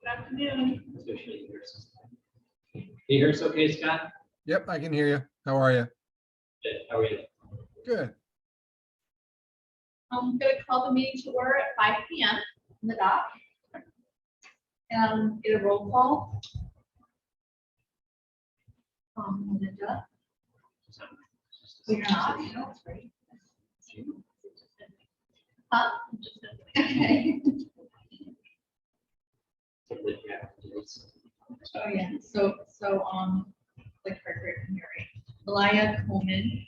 afternoon. Can you hear us okay, Scott? Yep, I can hear you. How are you? Good. How are you? Good. I'm going to call the meeting to order at 5 p.m. in the dock. Get a roll call. Linda. You're not. No, it's great. Okay. Oh yeah. So like Frederick and Mary. Malaya Coleman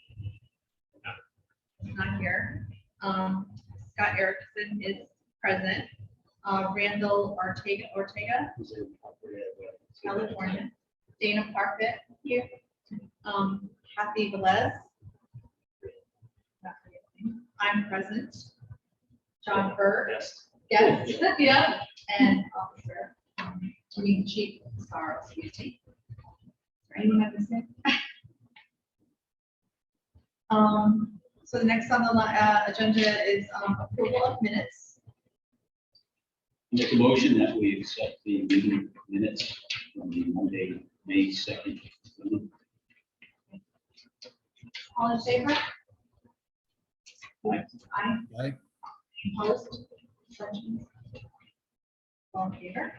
is not here. Scott Erickson is present. Randall Ortega, California. Dana Parfit here. Kathy Velez. I'm present. John Burke. Yes. Yeah. And Officer. Chief Star. Anyone have to say? So the next on the agenda is approval of minutes. Make a motion that we accept the meeting minutes from the Monday, May 2nd. All in favor? Aye. Aye. Aye. Opposed? Abstentions? All in favor?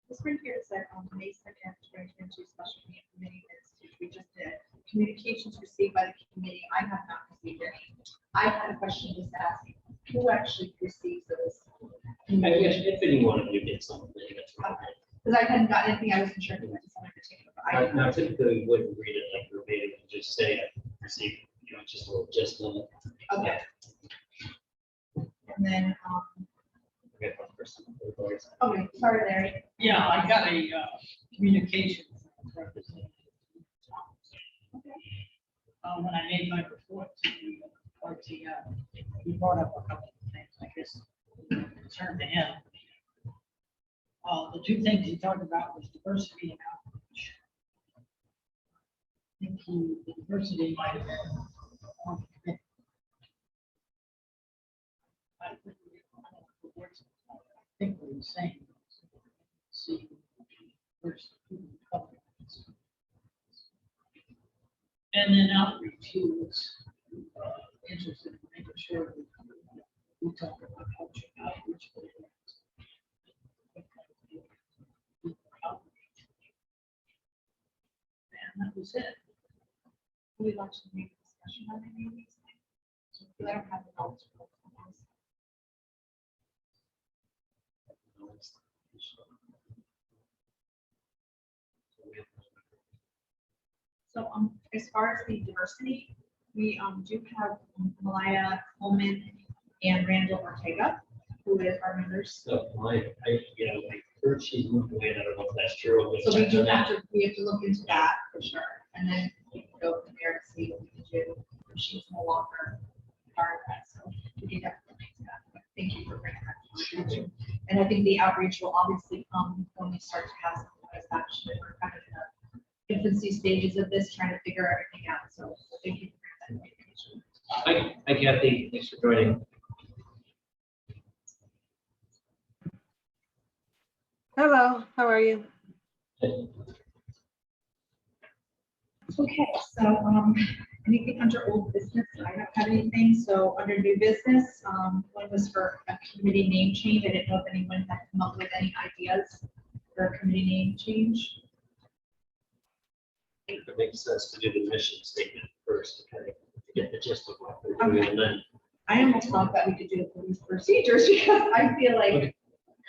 This one here said on May 2nd, 2022 special meeting committee minutes, which we just did. Communications received by the committee. I have not received any. I had a question just asking, who actually receives those? I guess if any one of you did something, that's right. Because I hadn't gotten anything, I wasn't sure if it went to someone in particular, but I. Now typically we wouldn't read it like verbatim, and just say I received, just a little just on it. Okay. And then, Okay, one person. okay, sorry, Larry. Yeah, I got a communication representative. When I made my report to the RTO, he brought up a couple of things, I guess, concerned to him. The two things he talked about was diversity and outreach. I think the diversity might have been on the committee. I think what he's saying. See, first, and then outreach, he was interested in making sure that we talk about culture outreach. And that was it. We launched the meeting discussion on any of these things. So I don't have the notes. So as far as the diversity, we do have Malaya Coleman and Randall Ortega, who is our members. So I heard she's moved away, and I don't know if that's true. So we do have to look into that for sure, and then we can go from there to see what we can do. If she's no longer part of that, so we can definitely do that. But thank you for bringing that to our attention. And I think the outreach will obviously come when we start to have some satisfaction. We're kind of in the infancy stages of this, trying to figure everything out. So thank you for bringing that information. Hi Kathy, thanks for joining. Hello, how are you? Okay, so anything under old business? I don't have anything. So under new business, one was for a committee name change. I didn't know if anyone had come up with any ideas for a committee name change. It makes sense to do the mission statement first, to kind of get the gist of what we're doing, Okay. and then I almost thought that we could do the police procedures because I feel like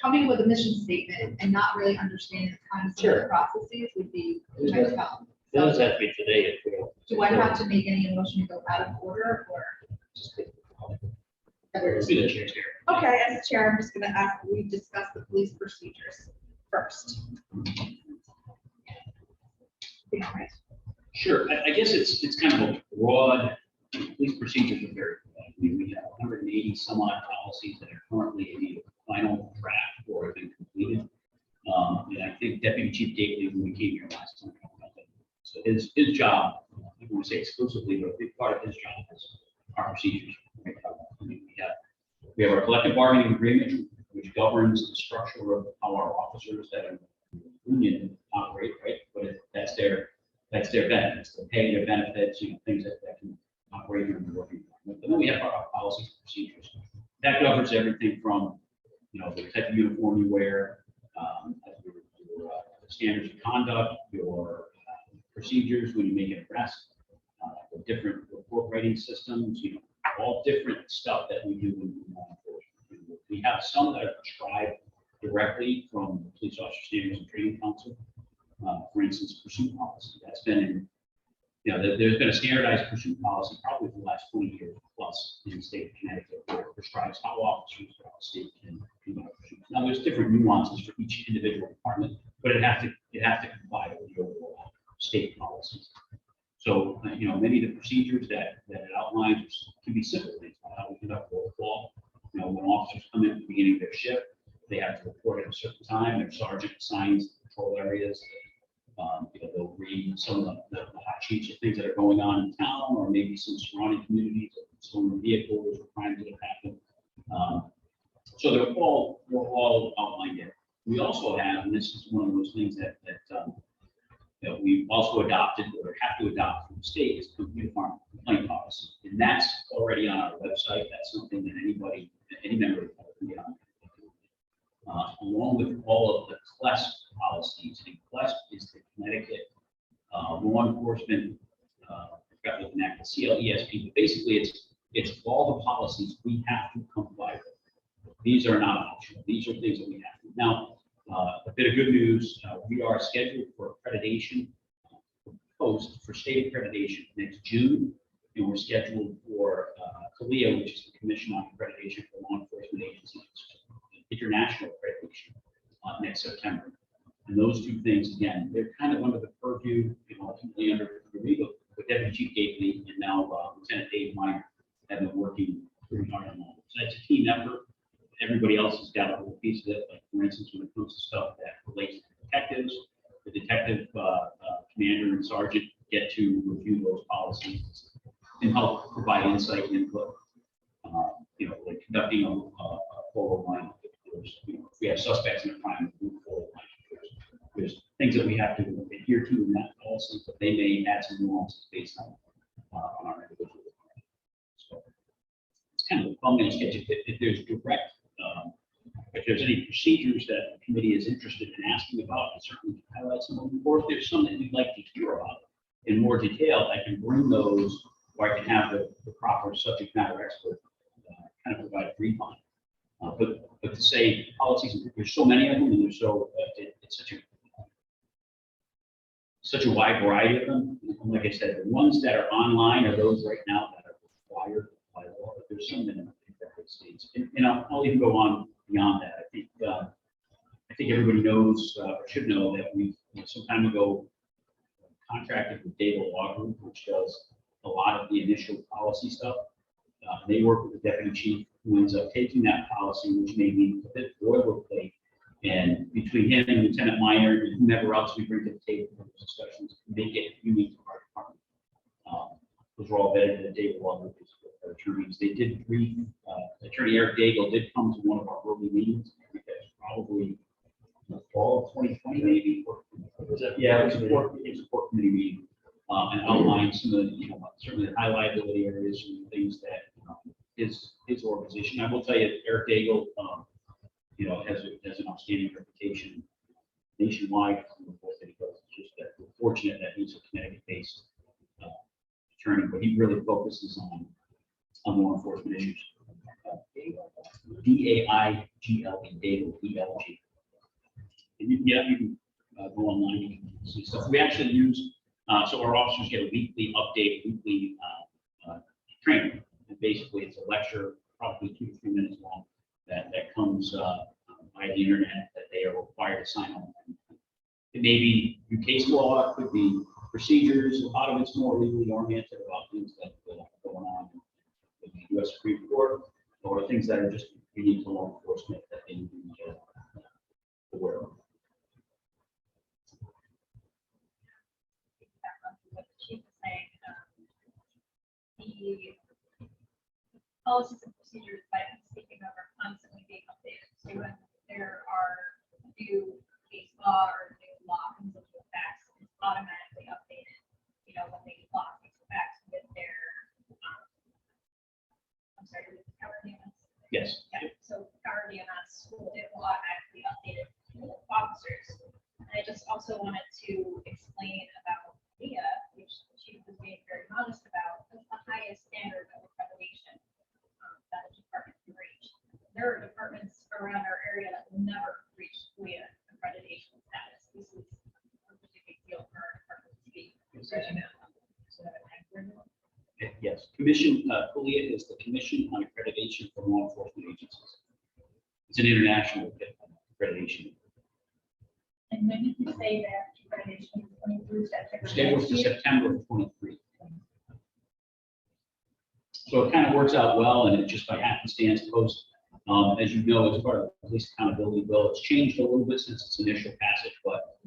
coming with a mission statement and not really understanding the concept of the Sure. processes would be It my does- help. it doesn't have to be today if we don't. Do I have to make any motion to go out of order or? Just be the chair here. Okay, as chair, I'm just gonna ask, that we discuss the police procedures first. Yeah, right. Sure, I guess it's kind of a broad, police procedures are very broad. I mean, we have 180 some odd policies that are currently in the final draft or have been completed. And I think Deputy Chief Gately, when we came here last time, talked about that. So his job, I don't want to say exclusively, but a big part of his job is our procedures. I mean, we We have our collective bargaining agreement, which governs the structure of how our officers that are union operate, right? But that's their benefits, the pay, their benefits, things that can operate in the working environment. But then we have our policies and procedures. That governs everything from, the type of uniform you wear, your standards of conduct, your procedures when you make an arrest, the different report writing systems, all different stuff that we do in law enforcement. We have some that are prescribed directly from the Police Officer Standards and Training Council. For instance, pursuit policy. That's been there's been a standardized pursuit policy probably for the last 20 years plus in the state of Connecticut, where it prescribes how officers throughout the state can conduct pursuits. Now, there's different nuances for each individual department, but it has to comply with the overall state policies. So, many of the procedures that it outlines can be simple things, like how we conduct roll call. When officers come in at the beginning of their shift, they have to report at a certain time. Their sergeant assigns patrol areas. They'll read some of the hot sheets of things that are going on in town, or maybe some surrounding communities, stolen vehicles or crimes that have happened. So they're all outlined there. We also have, and this is one of those things that we've also adopted or have to adopt from the state, is uniform complaint policy, and that's already on our website. That's something that any member of the public can get on. Along with all of the CLESP policies, and CLESP is the Connecticut law enforcement, I forgot what the name, CLESP, but basically it's all the policies we have to comply with. These are not optional. These are things that we have to. Now, a bit of good news, we are scheduled for accreditation for state accreditation next June, and we're scheduled for CALEA, which is the Commission on Accreditation for Law Enforcement Agencies, international accreditation next September. And those two things, again, they're kind of under the purview, ultimately under the legal, but Deputy Chief Gately and now Lieutenant Dave Meyer have been working pretty hard on that. So that's a team effort. Everybody else has got a little piece of it. Like, for instance, when it comes to stuff that relates to detectives, the detective commander and sergeant get to review those policies and help provide insight and input. Like conducting a full line. If we have suspects in a crime, we move forward. There's things that we have to adhere to in that policy, but they may add some nuances based on our individual. So it's kind of a thumbnail sketch. If there's direct, if there's any procedures that the committee is interested in asking about, I certainly can highlight some of them. Or if there's some that we'd like to hear about in more detail, I can bring those, or I can have the proper subject matter expert kind of provide a brief on. But to say policies, there's so many of them, and there's it's such a wide variety of them. And like I said, the ones that are online are those right now that are required by law. But there's some that are in different states, and I'll even go on beyond that. I think everybody knows or should know that we some time ago contracted with Data Law Group, which does a lot of the initial policy stuff. They work with the deputy chief, who ends up taking that policy, which may be a bit boilerplate, and between him and Lieutenant Minor and whomever else we bring to the table for those discussions, make it unique to our department. Those were all vetted in the Data Law Group with attorneys. They did brief. Attorney Eric Daigle did come to one of our early meetings. I think that's probably in the fall of 2020, maybe. Yeah, it was a court committee meeting. And outline some of the, certainly the high liability areas and things that his organization. I will tell you, Eric Daigle, has an outstanding reputation nationwide for the work that he does. It's just that we're fortunate that he's a Connecticut-based attorney, but he really focuses on law enforcement issues. D-A-I-G-L-E, Daigle, D-L-G. And you can go online and see stuff. We actually use. So our officers get a weekly update, weekly training. And basically, it's a lecture, probably 2 to 3 minutes long, that comes by the internet that they are required to sign on. It may be new case law, it could be procedures. A lot of it's more legally oriented about things that are going on in the U.S. Supreme Court, or things that are just unique to law enforcement that they need to be aware of. policies and procedures that I'm speaking of are constantly being updated. So when there are new case law or new law comes into effect, it's automatically updated. You know, when they law comes into effect with their, I'm sorry, with the power DMS. Yes. Yeah, so power DMS, it will automatically update it to officers. And I just also wanted to explain about Leah, which the chief was being very modest about, is the highest standard of accreditation that a department can reach. There are departments around our area that will never reach Leah accreditation status. This is a pretty big deal for our department to be reaching out. So that Yes, commission, COLIA is the Commission on Accreditation for Law Enforcement Agencies. It's an international accreditation. And when did you say that accreditation is coming through September? Scheduled for September of 23. So it kind of works out well, and it just by happenstance post, as you know, as part of the police accountability bill, it's changed a little bit since its initial passage, but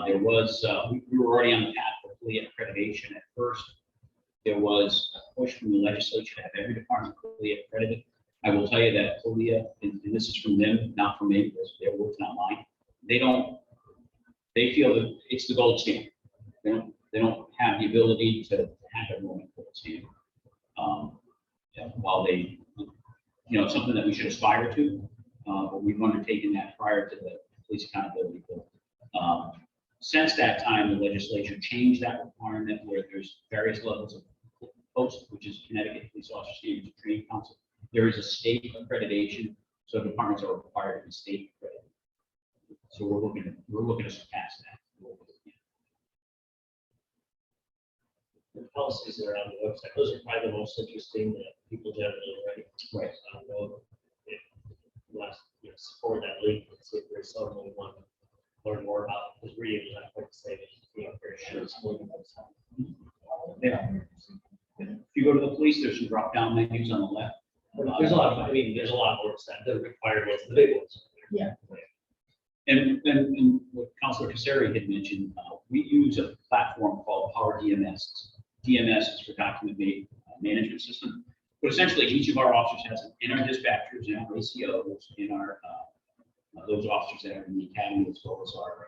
there was, we were already on the path for COLIA accreditation at first. There was a push from the legislature to have every department COLIA accredited. I will tell you that COLIA, and this is from them, not from me, because their words, not mine. They feel that it's the gold standard. They don't have the ability to have everyone at gold standard. While they, it's something that we should aspire to, but we've undertaken that prior to the police accountability bill. Since that time, the legislature changed that requirement where there's various levels of post, which is Connecticut Police Officer Standards and Training Council. There is a state accreditation, so departments are required to be state accredited. So we're looking to surpass that. The policies that are on the website, those are probably the most interesting that people generally write. Right. Go if you want to support that link and see if there's someone you want to learn more about. Because reading is not quite the same as very sure it's looking at something. Yeah. If you go to the police, there's some drop down menus on the left. There's a lot of, there's a lot more to that. The required ones, the big ones. Yeah. And what Councilor Casari had mentioned, we use a platform called Power DMS. DMS is for document management system. But essentially, each of our officers has, in our dispatchers, in our ACOs, in our those officers that are in the academy, as well as our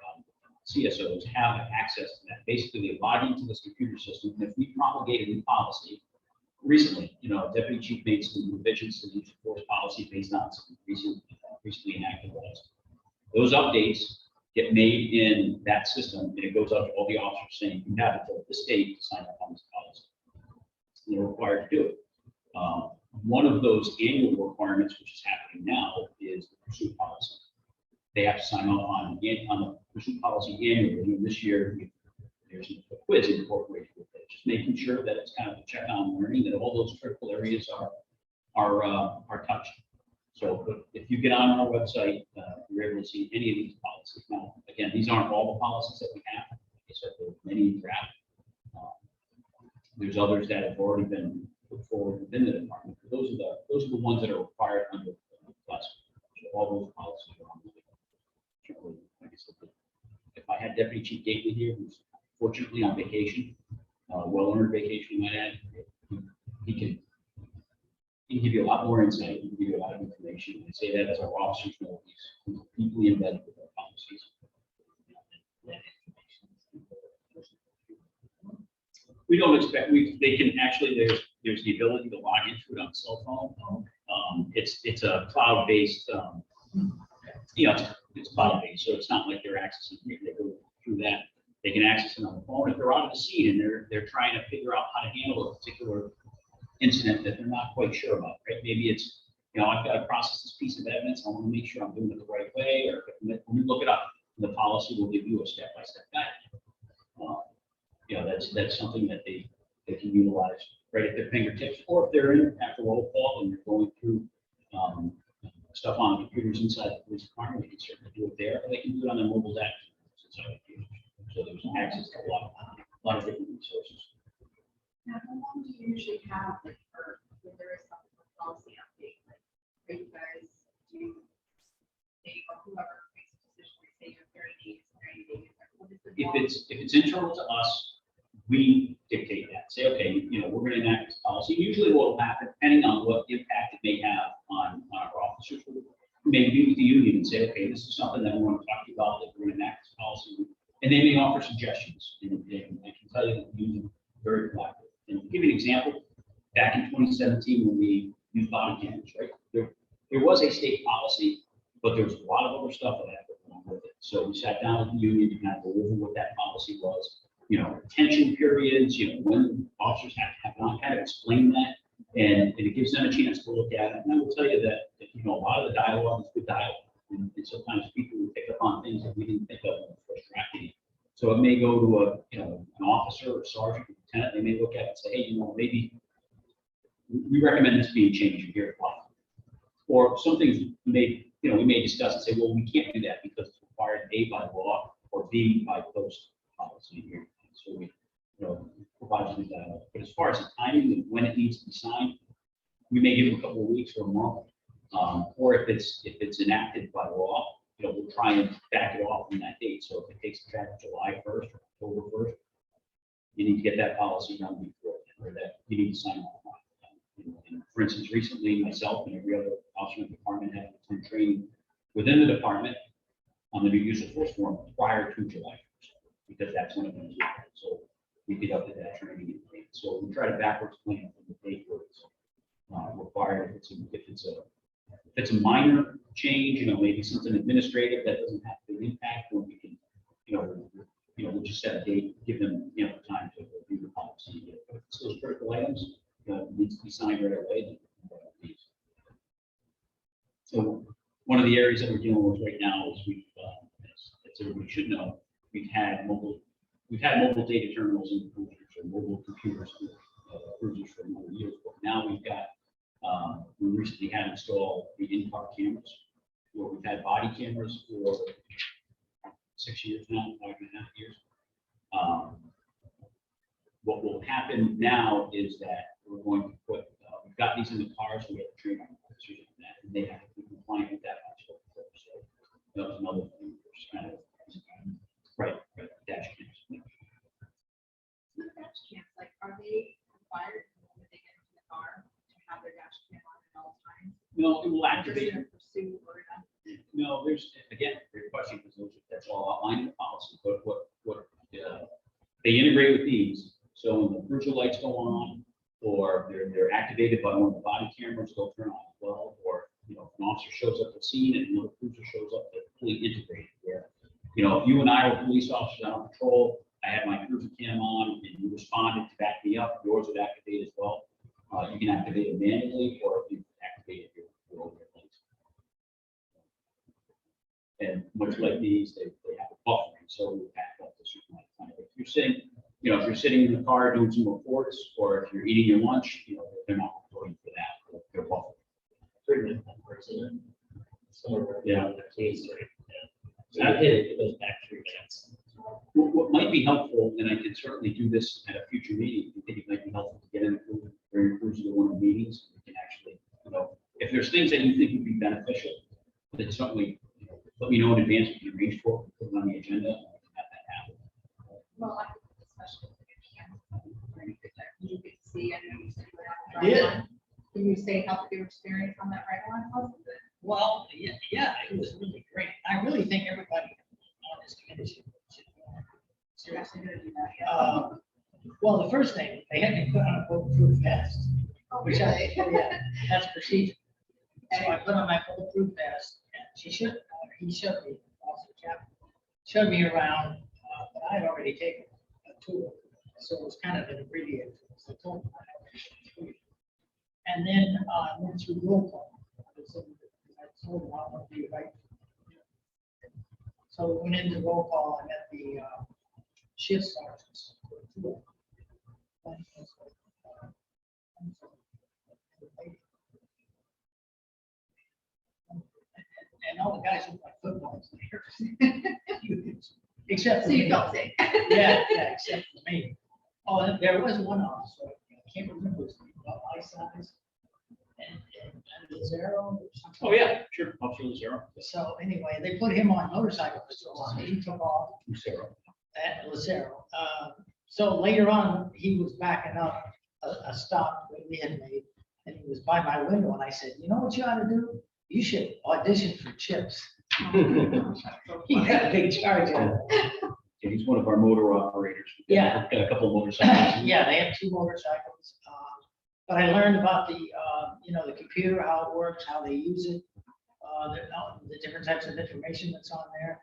CSOs, have access to that. Basically, they log into this computer system, and if we promulgate a new policy, recently, Deputy Chief made some revisions to the use of force policy based on some recently enacted laws. Those updates get made in that system, and it goes out to all the officers saying, you have until this date to sign up on this policy. And they're required to do it. One of those annual requirements, which is happening now, is the pursuit policy. They have to sign off on the pursuit policy annually. And this year, there's a quiz incorporated with it, just making sure that it's kind of a check on learning, that all those critical areas are touched. So if you get on our website, you're able to see any of these policies. Now, again, these aren't all the policies that we have. Like I said, there's many in draft. There's others that have already been put forward within the department. Those are the ones that are required under plus. So all those policies are on the list. Like I said, if I had Deputy Chief Gately here, who's fortunately on vacation, well-earned vacation, might add, he can give you a lot more insight. He can give you a lot of information. I say that as our officers know, he's deeply embedded with our policies. We don't expect, they can actually, there's the ability to log into it on cell phone. It's a cloud-based, it's cloud-based, so it's not like they're accessing, they go through that. They can access it on the phone if they're out of the scene and they're trying to figure out how to handle a particular incident that they're not quite sure about, right? Maybe it's, I've got to process this piece of evidence. I want to make sure I'm doing it the right way, or when we look it up, the policy will give you a step-by-step guide. That's something that they can utilize right at their fingertips, or if they're in after roll call and they're going through stuff on computers inside the police department, they can certainly do it there, or they can do it on their mobile app. So there's access to a lot of different resources. Now, how long do you usually have for when there is some policy update? Like, are you guys or whoever makes a decision, we say you're 30 days, what is the If it's internal to us, we dictate that. Say, okay, we're going to enact this policy. Usually what will happen, depending on what impact and say, okay, this is something that we want to talk to you about, that we're going to enact this policy. And they may offer suggestions, and I can tell you that we are very collaborative. And to give you an example, back in 2017, when we used body cameras, right? There was a state policy, but there was a lot of other stuff that had to go along with it. So we sat down with the union to kind of go over what that policy was, retention periods, when officers have to have on, kind of explain that. And it gives them a chance to look at it. And I will tell you that, a lot of the dialogue is good dialogue. And sometimes people will pick up on things that we didn't think of when we first drafted it. So it may go to an officer or sergeant or lieutenant, they may look at it and say, hey, maybe we recommend this being changed here. Or some things we may discuss and say, well, we can't do that because it's required A, by law, or B, by post policy here. So we, provide some dialogue. But as far as the timing and when it needs to be signed, we may give them a couple of weeks or a month. Or if it's enacted by law, we'll try and back it off from that date. So if it takes effect July 1st or October 1st, you need to get that policy done before, or that you need to sign off on. And for instance, recently myself and every other officer in the department had some training within the department on the new use of force form prior to July 1st, because that's when it was. So we conducted that training. So we try to backwards plan from the date where it's required. If it's a minor change, maybe something administrative that doesn't have to impact, or we can, we'll just set a date, give them, time to review the policy. But if it's those critical items, needs to be signed right away. So one of the areas that we're dealing with right now is as everybody should know, we've had mobile data terminals in cruisers, or mobile computers in cruisers for many years. But now we've got, we recently had installed the in-car cameras, where we've had body cameras for 6 years now, 5.5 years. What will happen now is that we're going to put, we've got these in the cars, so we have to train our officers on that, and they have to be compliant with that. So that was another thing, just kind of, right, dash cams. Dash cams, like, are they required when they get into the car to have their dash cam on at all times? No, it will Or activate. is it a pursuit or not? No, there's, again, great question, because that's all outlined in the policy, but what they integrate with these. So when the cruiser lights go on, or they're activated by one of the body cameras, they'll turn on as well. Or, if an officer shows up at the scene and another cruiser shows up, they're fully integrated. Where, if you and I were police officers out on patrol, I had my cruiser cam on, and you responded to back me up, yours would activate as well. You can activate it manually, or if you activate it, your overlay lights. And much like these, they have a buffering, so we back up to certain amount of time. If you're sitting in the car doing some reports, or if you're eating your lunch, they're not reporting for that. They're buffering. Certainly, one person, somewhere, Yeah. the case, right? So I did it goes back 3 minutes. What might be helpful, and I can certainly do this at a future meeting, if you think it might be helpful to get into during cruising to one of the meetings, we can actually, if there's things that you think would be beneficial, then certainly, let me know in advance, we can arrange for it, put it on the agenda, and we can have that happen. Well, I think especially with the cameras, you get to see, I know you said you went out. Yeah. Can you say how your experience on that right one was? Well, yeah, it was really great. I really think everybody on this committee should. You're actually gonna do that, yeah. Well, the first thing, they had me put on a bulletproof vest, which that's procedure. So I put on my bulletproof vest, and he showed me, Officer Chapman, showed me around, but I had already taken a tour, so it was kind of an abbreviated. So I told him I had already taken. And then went through roll call. I told him I want to be right. So we went into roll call, I met the shift sergeants. And all the guys look like footballs there. Except for So you me. felt sick. Yeah, except for me. Oh, and there was one officer, I can't remember his name, about my size. And Lazaro or something. Oh, yeah, sure, Officer Zero. So anyway, they put him on motorcycle patrol, and he took off Zero. at Lazaro. So later on, he was backing up a stop that we had made, and he was by my window, and I said, you know what you ought to do? You should audition for CHIPS. He got a big charge out of it. Yeah, he's one of our motor operators. Yeah. Got a couple of motorcycles. Yeah, they have 2 motorcycles. But I learned about the, the computer, how it works, how they use it, the different types of information that's on there.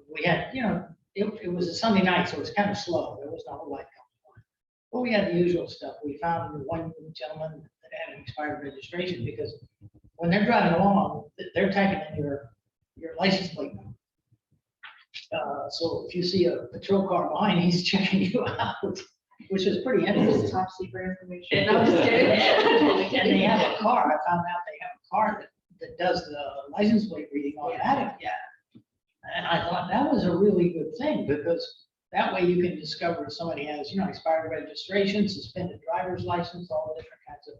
We had, it was a Sunday night, so it was kind of slow. There was not a whole lot going on. But we had the usual stuff. We found one gentleman that had an expired registration because when they're driving along, they're typing in your license plate number. So if you see a patrol car behind, he's checking you out, which is pretty This interesting. is top secret information. No, I'm just kidding. And they have a car, I found out they have a car that does the license plate reading automatic. Yeah. And I thought that was a really good thing, because that way you can discover if somebody has, expired registration, suspended driver's license, all the different kinds of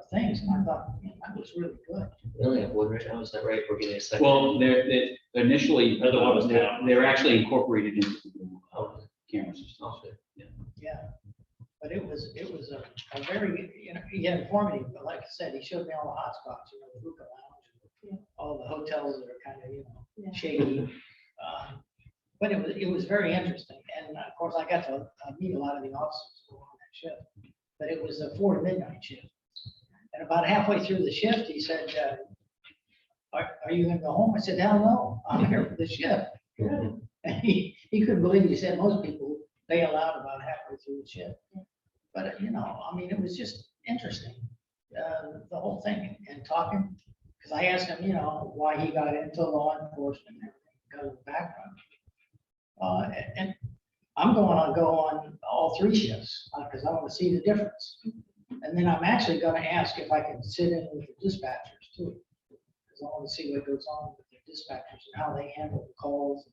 things. And I thought, that was really good. We only have one right now, is that right? We're getting a second. Well, they're initially, Or the one was down. they're actually incorporated into the Oh, camera system. okay. Yeah. But it was a very, yeah, informative, but like I said, he showed me all the hot spots, the hookah lounge, all the hotels that are kind of, Yeah. shady. But it was very interesting. And of course, I got to meet a lot of the officers who were on that shift, but it was a 4 to midnight shift. And about halfway through the shift, he said, are you gonna go home? I said, hell no, I'm here for the shift. And he couldn't believe it. He said most people, they allowed about halfway through the shift. But, it was just interesting, the whole thing, and talking, because I asked him, why he got into law enforcement and everything, because of the background. And I'm go on all 3 shifts, because I want to see the difference. And then I'm actually gonna ask if I can sit in with the dispatchers too, because I want to see what goes on with the dispatchers and how they handle the calls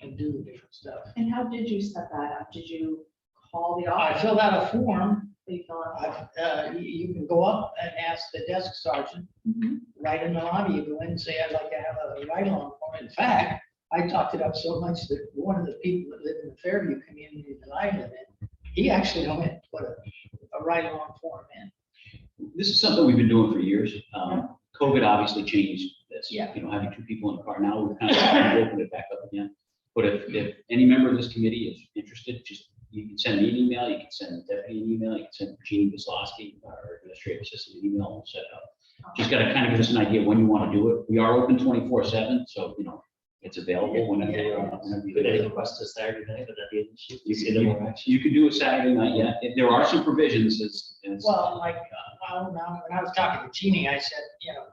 and do the different stuff. And how did you set that up? Did you call the I office? filled out a form. You fill out? You can go up and ask the desk sergeant, Mhm. right in the lobby, you go in and say, I'd like to have a ride-along form. In fact, I talked it up so much that one of the people that live in the Fairview community that I live in, he actually went and put a ride-along form in. This is something we've been doing for years. COVID obviously changed this. Yeah. Having 2 people in the car now, we've kind of opened it back up again. But if any member of this committee is interested, you can send me an email, you can send the deputy an email, you can send Jeannie Wislowski, our administrative assistant, an email, and we'll set it up. Just gotta kind of give us an idea when you want to do it. We are open 24/7, so, it's available whenever. Whenever you Could do they it. request a Saturday night? Would that be an issue? You See them more can, action? you could do it Saturday night, yeah. There are some provisions as. Well, now, when I was talking to Jeannie, I said,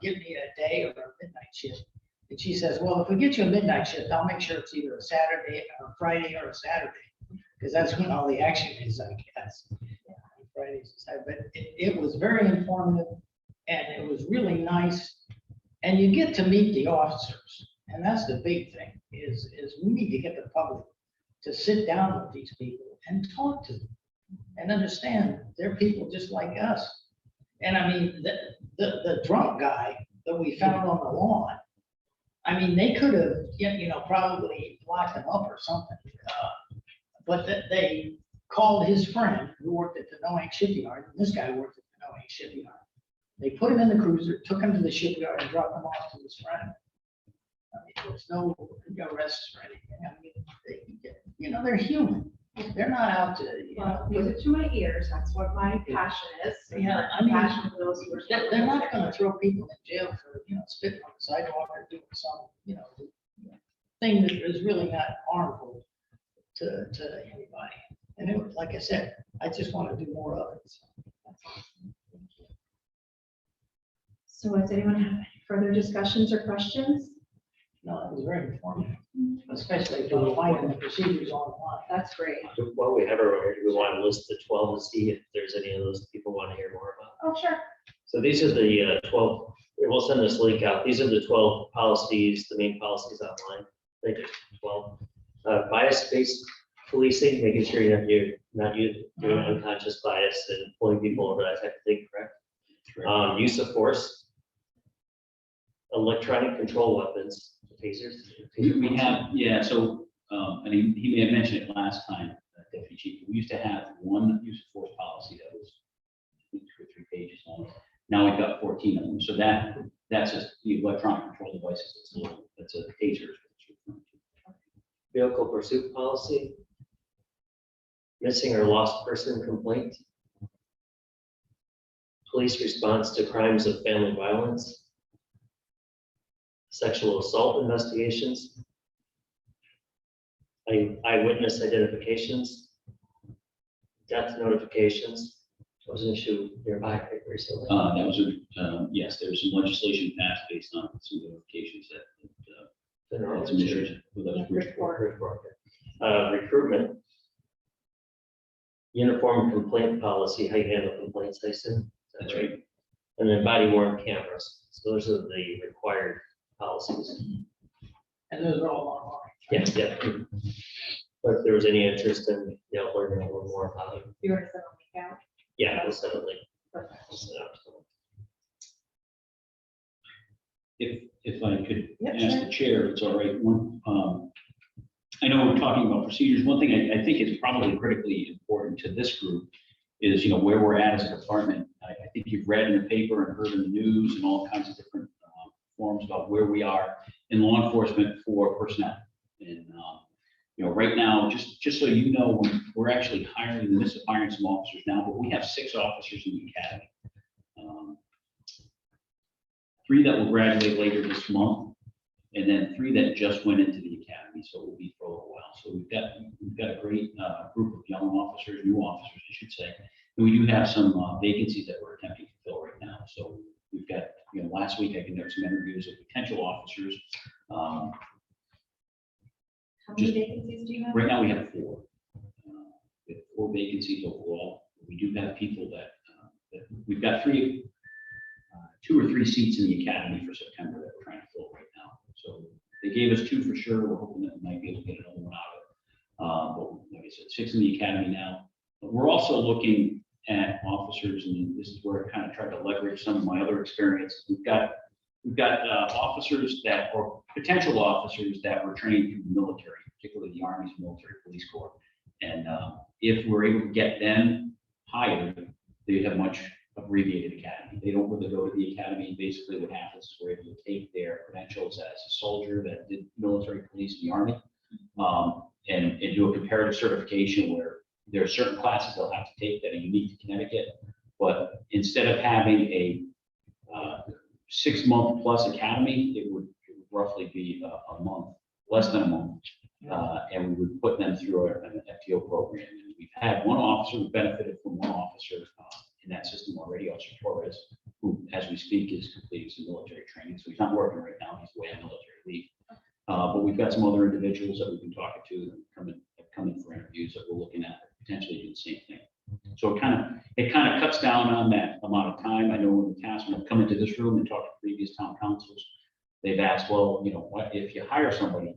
give me a day or a midnight shift. And she says, well, if we get you a midnight shift, I'll make sure it's either a Saturday or a Friday or a Saturday. Because that's when all the action is, I guess. Fridays, but it was very informative, and it was really nice. And you get to meet the officers, and that's the big thing, is we need to get the public to sit down with these people and talk to them and understand they're people just like us. And the drunk guy that we found on the lawn, they could have, probably locked him up or something. But they called his friend who worked at the Noank shipyard, and this guy worked at the Noank shipyard. They put him in the cruiser, took him to the shipyard, and dropped him off to his friend. There was no arrests or anything. They're human. They're not out to, Well, music to my ears, that's what my passion is. Yeah, Passion for those who are. they're not gonna throw people in jail for, spitting on the sidewalk or doing some, thing that is really not harmful to anybody. And it was, like I said, I just want to do more of it. So that's all. Thank you. So does anyone have any further discussions or questions? No, it was very informative, especially for finding the procedures online. That's great. While we have her, do we want to list the 12 to see if there's any of those people want to hear more about? Oh, sure. So these are the 12, we'll send this link out. These are the 12 policies, the main policies online. They just 12. Bias-based policing, making sure you're not doing unconscious bias and pulling people over, that type of thing, correct? Use of force. Electronic control weapons, tasers. We have, yeah, so, and he may have mentioned it last time, Deputy Chief, we used to have one use of force policy that was, I think, 2 or 3 pages long. Now we've got 14 of them, so that That's the electronic control devices. That's a taser. Vehicle pursuit policy. Missing or lost person complaint. Police response to crimes of family violence. Sexual assault investigations. Eyewitness identifications. Death notifications. That was an issue nearby recently. That was yes, there was some legislation passed based on some notifications that had some issues with those Recruitment. Uniform complaint policy, how you handle complaints, I assume. Is that That's right. And then body worn cameras. So those are the required policies. And those are all online. Yes, yeah. But if there was any interest in, learning a little more about it. You were to send a link out. Yeah, we'll send a link. Perfect. We'll send it out to them. If I could Yep, ask sure. the chair, if it's all right. I know we're talking about procedures. One thing I think is probably critically important to this group is, where we're at as a department. I think you've read in the paper and heard in the news and all kinds of different forums about where we are in law enforcement for personnel. And, right now, just so you know, we're actually hiring some officers now, but we have 6 officers in the academy. 3 that will graduate later this month, and then 3 that just went into the academy, so we'll be for a little while. So we've got a great group of young officers, new officers, I should say. And we do have some vacancies that we're attempting to fill right now. So we've got, last week I conducted some interviews of potential officers. How many vacancies do you have? Right now we have 4. We have 4 vacancies overall. We do have people that we've got 2 or 3 seats in the academy for September that we're trying to fill right now. So they gave us 2 for sure. We're hoping that we might be able to get another one out of it. But like I said, 6 in the academy now. But we're also looking at officers, and this is where I kind of tried to leverage some of my other experience. We've got officers or potential officers that were trained through the military, particularly the Army's military police corps. And if we're able to get them hired, they have much abbreviated academy. They don't really go to the academy. Basically what happens is we're able to take their credentials as a soldier that did military police in the Army, and do a comparative certification where there are certain classes they'll have to take that are unique to Connecticut. But instead of having a 6-month plus academy, it would roughly be a month, less than a month. And we would put them through an FTO program. And we've had one officer who benefited from one officer in that system already, Officer Torres, who, as we speak, is completing some military training. So he's not working right now, he's away on military leave. But we've got some other individuals that we've been talking to that have come in for interviews that we're looking at potentially do the same thing. So it kind of cuts down on that amount of time. I know in the past when I've come into this room and talked to previous town councils, they've asked, well, what if you hire somebody,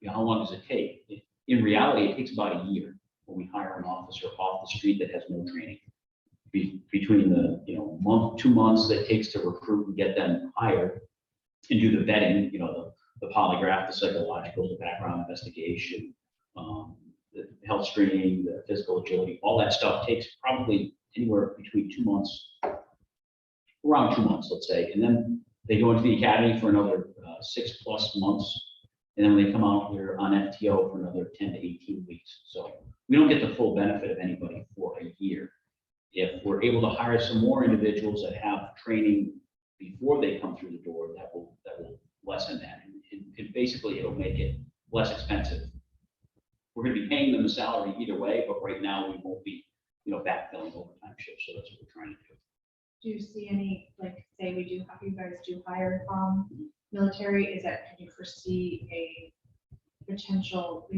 how long does it take? In reality, it takes about a year when we hire an officer off the street that has no training. Between the month, 2 months that it takes to recruit and get them hired and do the vetting, the polygraph, the psychological, the background investigation, the health screening, the physical agility, all that stuff takes probably anywhere between 2 months, around 2 months, let's say. And then they go into the academy for another 6+ months. And then when they come out, they're on FTO for another 10 to 18 weeks. So we don't get the full benefit of anybody for a year. If we're able to hire some more individuals that have training before they come through the door, that will lessen that. And basically, it'll make it less expensive. We're going to be paying them a salary either way, but right now we won't be, backfilling overtime shifts. So that's what we're trying to do. Do you see any, say you guys do hire military, can you foresee a potential, a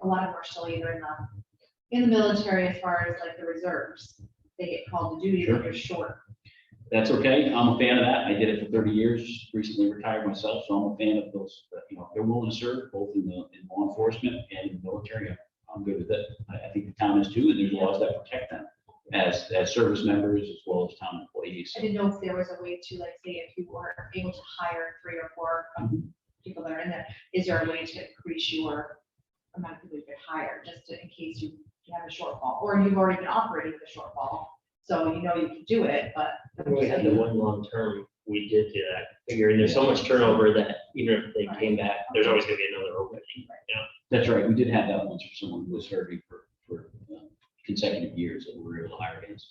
lot of them are still either in the military as far as the reserves, they get called to duty, Sure. but they're short. That's okay. I'm a fan of that. I did it for 30 years, recently retired myself. So I'm a fan of those, if they're willing to serve both in law enforcement and in the military. I'm good with it. I think the town is too, and there's laws that protect them as service members as well as town employees. I didn't know if there was a way to, say, if you were able to hire 3 or 4 people that are in there, is there a way to increase your amount of people you could hire, just in case you have a shortfall, or you've already been operating with a shortfall? So you know you can do it, but. When we had the one long-term, we did do that, figuring there's so much turnover that even if they came back, there's always gonna be another opening, you know? That's right. We did have that once for someone who was serving for consecutive years that we were able to hire against.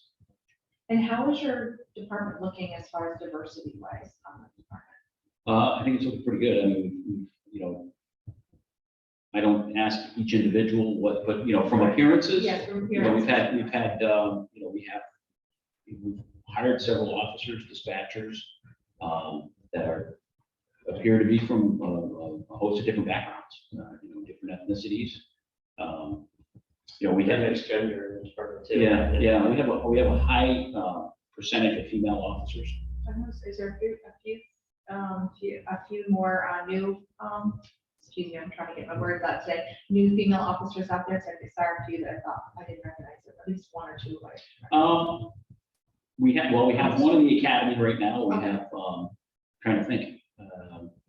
And how is your department looking as far as diversity wise on the department? I think it's looking pretty good. I mean, you know, I don't ask each individual what, but, you know, from appearances, Yes, from you know, we've appearances. had, you know, we've hired several officers, dispatchers, that appear to be from a host of different backgrounds, you know, different ethnicities. You know, we We have, had mixed gender in this department too. yeah, we have a high percentage of female officers. Is there a few more new, excuse me, I'm trying to get my words out today, new female officers out there? So I saw a few that I thought I didn't recognize it, at least one or two. We have one in the academy right now. We have, trying to think.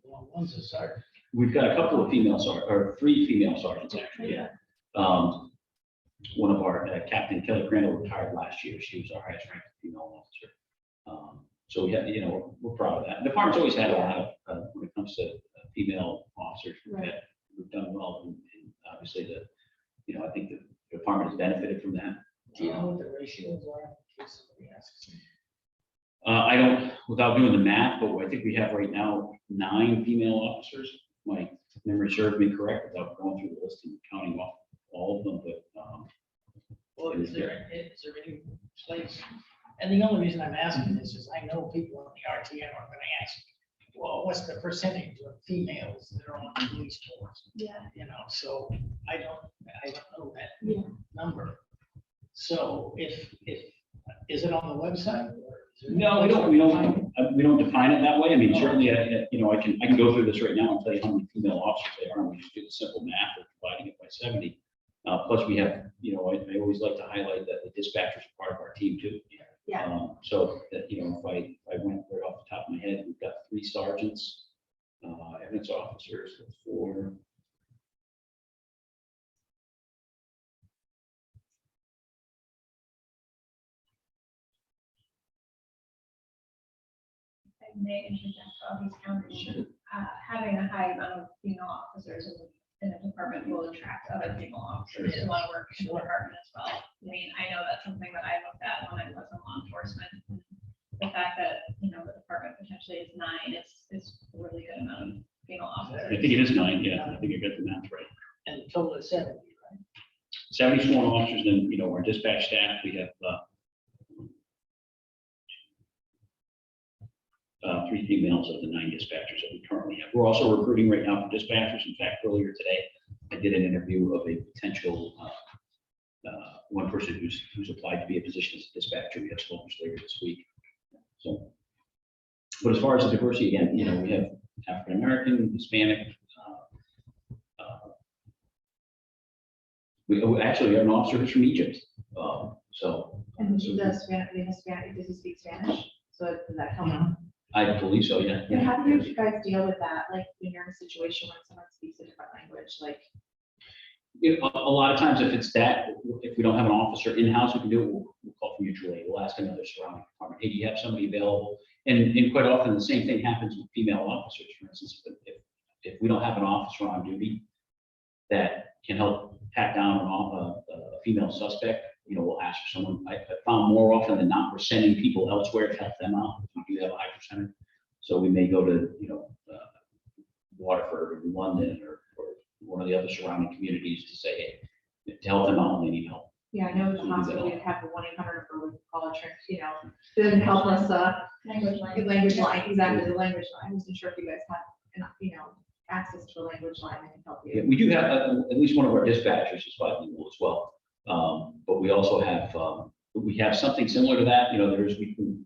Well, one's a sergeant. We've got a couple of female sergeants, or 3 female sergeants actually, yeah. One of our, Captain Kelly Crandall retired last year. She was our highest ranked female officer. So we have, you know, we're proud of that. The department's always had a lot of, when it comes to female officers, we've done well. And obviously you know, I think the department has benefited from that. Do you know what the ratios are in case somebody asks? I don't, without doing the math, but I think we have right now 9 female officers. My memory serves me correct without going through the list and counting off all of them, but. Well, is there any place? And the only reason I'm asking this is I know people on the RTM are going to ask, well, what's the percentage of females that are on the police force? Yeah. You know, so I don't know that Yeah. number. So if, is it on the website? Or is there- No, we don't define it that way. I mean, certainly, you know, I can go through this right now and tell you how many female officers there are, and we just do the simple math of dividing it by 70. Plus we have, you know, I always like to highlight that the dispatchers are part of our team too. Yeah. So that, you know, if I went right off the top of my head, we've got 3 sergeants, evidence officers, 4. May interject all these counties, having a high amount of female officers in a department will attract other female officers who want to work in the department as well. I mean, I know that's something that I looked at when I was in law enforcement. The fact that, you know, the department potentially is 9 is a really good amount of female I officers. think it is 9, yeah, I think I got the math right. And the total is 70, right? 70 sworn officers, and, you know, our dispatch staff, we have 3 females of the 9 dispatchers that we currently have. We're also recruiting right now for dispatchers. In fact, earlier today, I did an interview of a potential one person who's applied to be a position as a dispatcher. We have spoilers later this week. So, but as far as the diversity, again, you know, we have African American, Hispanic. We actually have an officer who's from Egypt. So. And he does Hispanic, does he speak Spanish? So does that come up? I believe so, yeah. And how do you guys deal with that? Like when you're in a situation when someone speaks a different language, like. A lot of times, if we don't have an officer in-house who can do it, we'll call for mutual aid. We'll ask another surrounding department, hey, do you have somebody available? And quite often, the same thing happens with female officers. For instance, if we don't have an officer on duty that can help pat down a female suspect, you know, we'll ask for someone. I found more often than not, we're sending people elsewhere to help them out. We do have a high percentage. So we may go to, you know, Waterford or London or one of the other surrounding communities to say, hey, to help them out when they need help. Yeah, I know at the hospital, we have the 1-800 for with college, you know, to help us, Language line. the language line, exactly, the language line. I wasn't sure if you guys have, enough, you know, access to a language line that can help Yeah, you. we do have at least one of our dispatchers is bilingual as well. But we also have something similar to that. You know,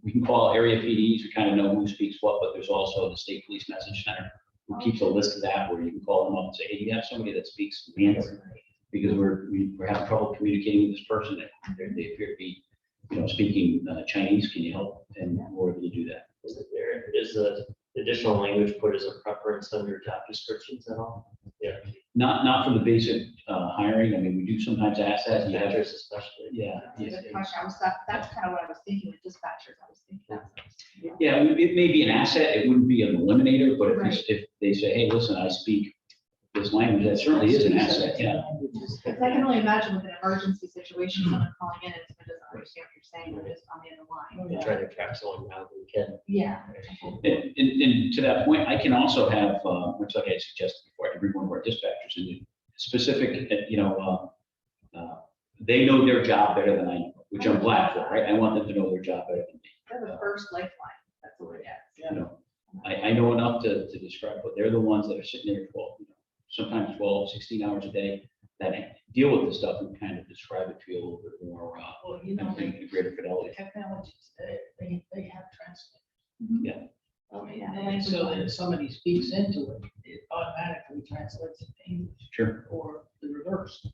we can call area PDs. We kind of know who speaks what, but there's also the state police message center who keeps a list of that where you can call them up and say, hey, do you have somebody that speaks Mandarin? Because we're having trouble communicating with this person. They appear to be, you know, speaking Chinese. Can you help? And we're able to do that. Is the additional language put as a preference under job descriptions at all? Yeah. Not for the basic hiring. I mean, we do sometimes ask that. You have, Dispatchers especially. yeah. That's a good question. That's kind of what I was thinking with dispatchers. I was thinking that's. Yeah, it may be an asset. It wouldn't be an eliminator, but Right. if they say, hey, listen, I speak this language, that certainly is an asset, yeah. Because I can only imagine with an emergency situation, someone calling in and someone doesn't understand what you're saying, they're just on the other line. And trying to track someone down who can. Yeah. And to that point, I can also have, much like I suggested before, I can bring one of our dispatchers in specific, they know their job better than I know, which I'm glad for, right? I want them to know their job better than me. They're the first lifeline. That's what it is. You know, I know enough to describe, but they're the ones that are sitting there 12, sometimes 12, 16 hours a day that deal with this stuff and kind of describe it to you a little bit more, Well, you know, in greater the fidelity. technologies, they have translate. Oh, yeah. And so that if somebody speaks into it, it automatically translates it to English Sure. or the reverse.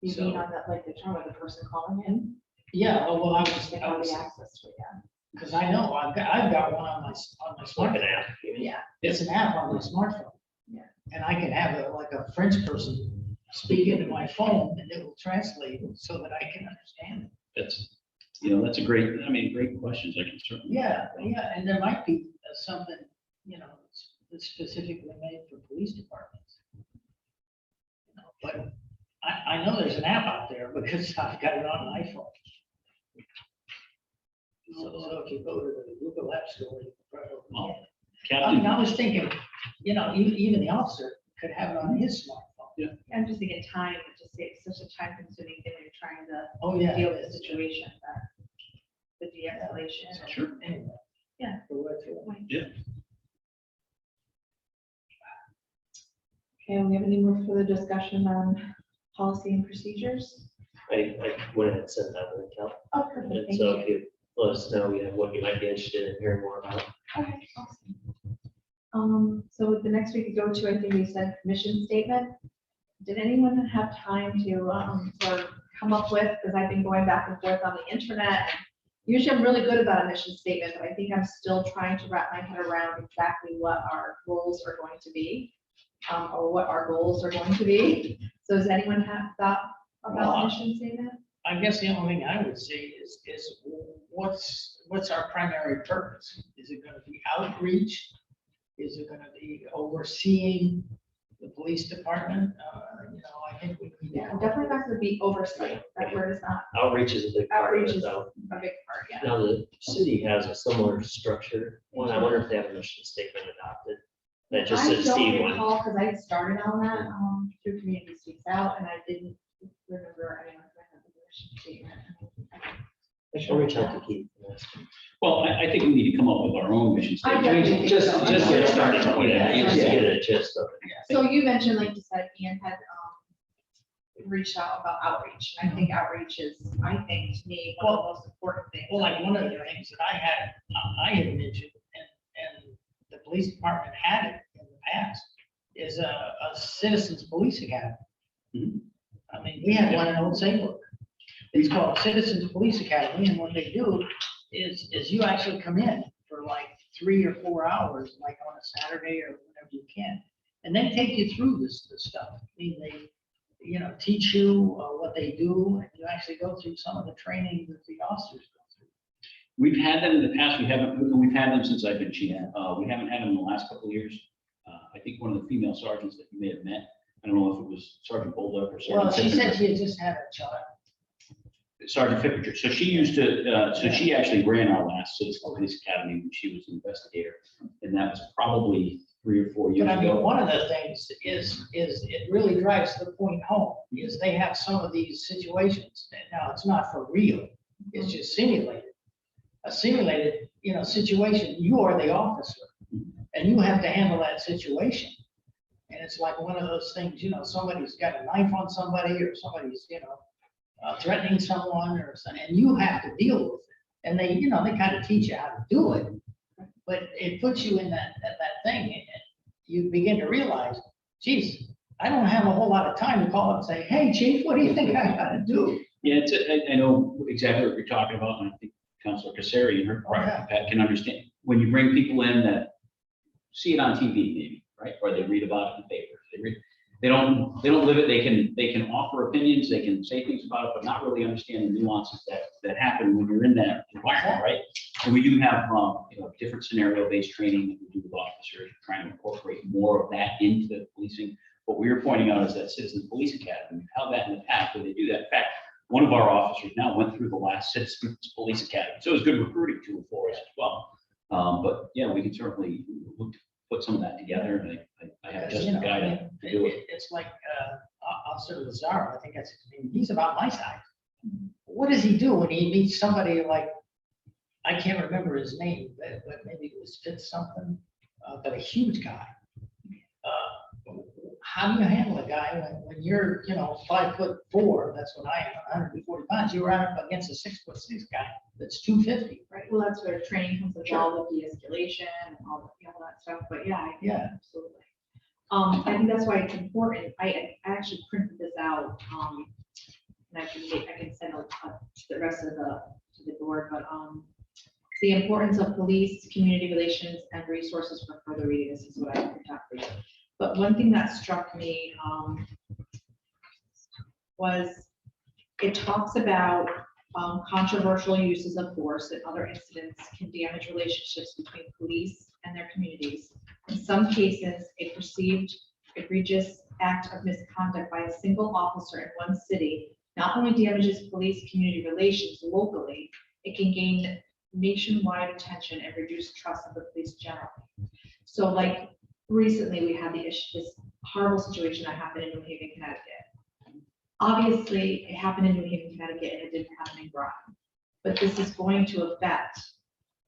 You So- mean on that, like the term of the person calling in? Yeah, oh, well, I was, They have the access to it, yeah. because I know, I've got one on my It's like an smartphone. app. you mean? Yeah. It's an app on my smartphone. Yeah. And I can have like a French person speak into my phone and it will translate so that I can understand it. That's a great, great questions. I can certainly. Yeah, and there might be something, that's specifically made for police departments. But I know there's an app out there because I've got it on an iPhone. So if you go to the Google App Store, you can probably open Well, it. Captain, I was thinking, even the officer could have it on his smartphone. I'm just thinking time, it just it's such a time consuming thing when you're trying to Oh, yeah. deal with the situation, that the de-escalation. Sure. Anyway. Yeah. For what it's worth. Okay, we have any more further discussion on policy and procedures? I went ahead and sent that to the account. Oh, perfect, And thank so you. if you let us know, what you might be interested in hearing more about. Okay, awesome. So the next we could go to, I think we said mission statement. Did anyone have time to, sort of come up with, because I've been going back and forth on the internet. Usually I'm really good about a mission statement, but I think I'm still trying to wrap my head around exactly what our roles are going to be, or what our goals are going to be. So does anyone have thought about a mission statement? I guess the only thing I would say is what's our primary purpose? Is it gonna be outreach? Is it gonna be overseeing the police department? I think we. Yeah, definitely not going to be oversight. That word is not Outreach is a big part of outreach it is though. a big part, yeah. Now, the city has a similar structure. One, I wonder if they have a mission statement adopted. That just says I Steve don't one. recall, because I started on that, through Community Speaks Out, and I didn't remember anyone who had the mission statement. I should reach out to Keith. and ask him. well, I think we need to come up with our own mission I statement. definitely Just think so. get started, just Yeah. get a gist of it. So you mentioned, like you said, Ian had reached out about outreach. I think outreach is, to me, one of the most important things. Well, like one of the things that I had mentioned, and the police department had it in the past, is a citizens police academy. Mhm. I mean, we had one in Old Saybrook. It's called Citizens Police Academy, and what they do is you actually come in for like 3 or 4 hours, like on a Saturday or whenever you can. And they take you through this stuff. I mean, they, teach you what they do, and you actually go through some of the training that the officers go through. We've had them in the past. We've had them since I've been chief. We haven't had them in the last couple of years. I think one of the female sergeants that you may have met, I don't know if it was Sergeant Bolduc or Well, Sergeant she said Fippinger. she had just had a child. Sergeant Fippinger. So she used to, she actually ran our last Citizens Police Academy when she was an investigator. And that was probably 3 or 4 years But I mean, ago. one of the things is it really drives the point home, is they have some of these situations, and now it's not for real, it's just simulated. A simulated, situation, you are the officer, and you have to handle that situation. And it's like one of those things, somebody's got a knife on somebody, or somebody's, threatening someone or something, and you have to deal with it. And they kind of teach you how to do it, but it puts you in that thing, and you begin to realize, geez, I don't have a whole lot of time to call up and say, hey, chief, what do you think I gotta do? Yeah, I know exactly what you're talking about. And I think Councilor Casari and her yeah. Pat can understand. When you bring people in that see it on TV maybe, right? Or they read about it in the paper. they don't live it. They can offer opinions, they can say things about it, but not really understand the nuances that happen when you're in that environment, right? And we do have, different scenario-based training that we do with officers, trying to incorporate more of that into policing. What we were pointing out is that Citizen Police Academy, we've held that in the past, where they do that. In fact, one of our officers now went through the last Citizen Police Academy, so it was good recruiting tool for us as well. But yeah, we can certainly look to put some of that together, and I have just a guy to do it. It's like, Officer Lazaro, I think that's his name. He's about my size. What does he do when he meets somebody like, I can't remember his name, but maybe it was Fitz something, but a huge guy. How do you handle a guy when you're, 5'4", that's what I am, 140 pounds, you're out up against a 6'6" guy that's 250. Right, well, that's where training comes involved with de-escalation and all that stuff, but yeah, absolutely. I think that's why it's important. I actually printed this out, and I can send to the rest of the board, but the importance of police, community relations, and resources for further reading. This is what I printed out for you. But one thing that struck me was it talks about controversial uses of force and other incidents can damage relationships between police and their communities. In some cases, a perceived egregious act of misconduct by a single officer in one city not only damages police community relations locally, it can gain nationwide attention and reduce trust of the police generally. So like recently we had this horrible situation that happened in New Haven, Connecticut. Obviously it happened in New Haven, Connecticut, and it didn't happen in Groton. But this is going to affect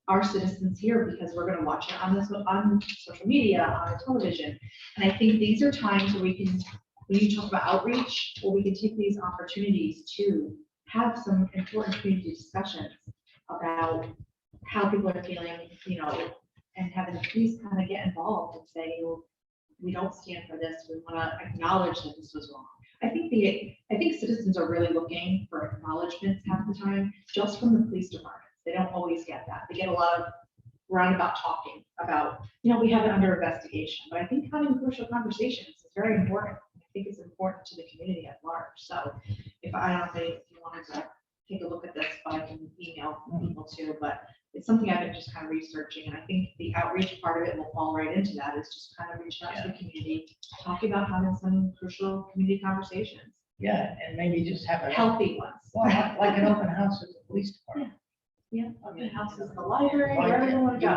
our citizens here because we're going to watch it on social media, on television. And I think these are times where we can, when you talk about outreach, where we can take these opportunities to have some important community discussions about how people are feeling, and having the police kind of get involved and say, we don't stand for this. We want to acknowledge that this was wrong. I think citizens are really looking for acknowledgments half the time, just from the police departments. They don't always get that. They get a lot of roundabout talking about, we have it under investigation. But I think having crucial conversations is very important. I think it's important to the community at large. So if I don't know if you wanted to take a look at this, but I can email people too. But it's something I've been just kind of researching, and I think the outreach part of it will fall right into that. Is just kind of reaching out to the community, talking about having some crucial community conversations. Yeah, and maybe just have a Healthy ones. Well, like an open house at the police department. Yeah, open houses, the library, Like, wherever you want to go.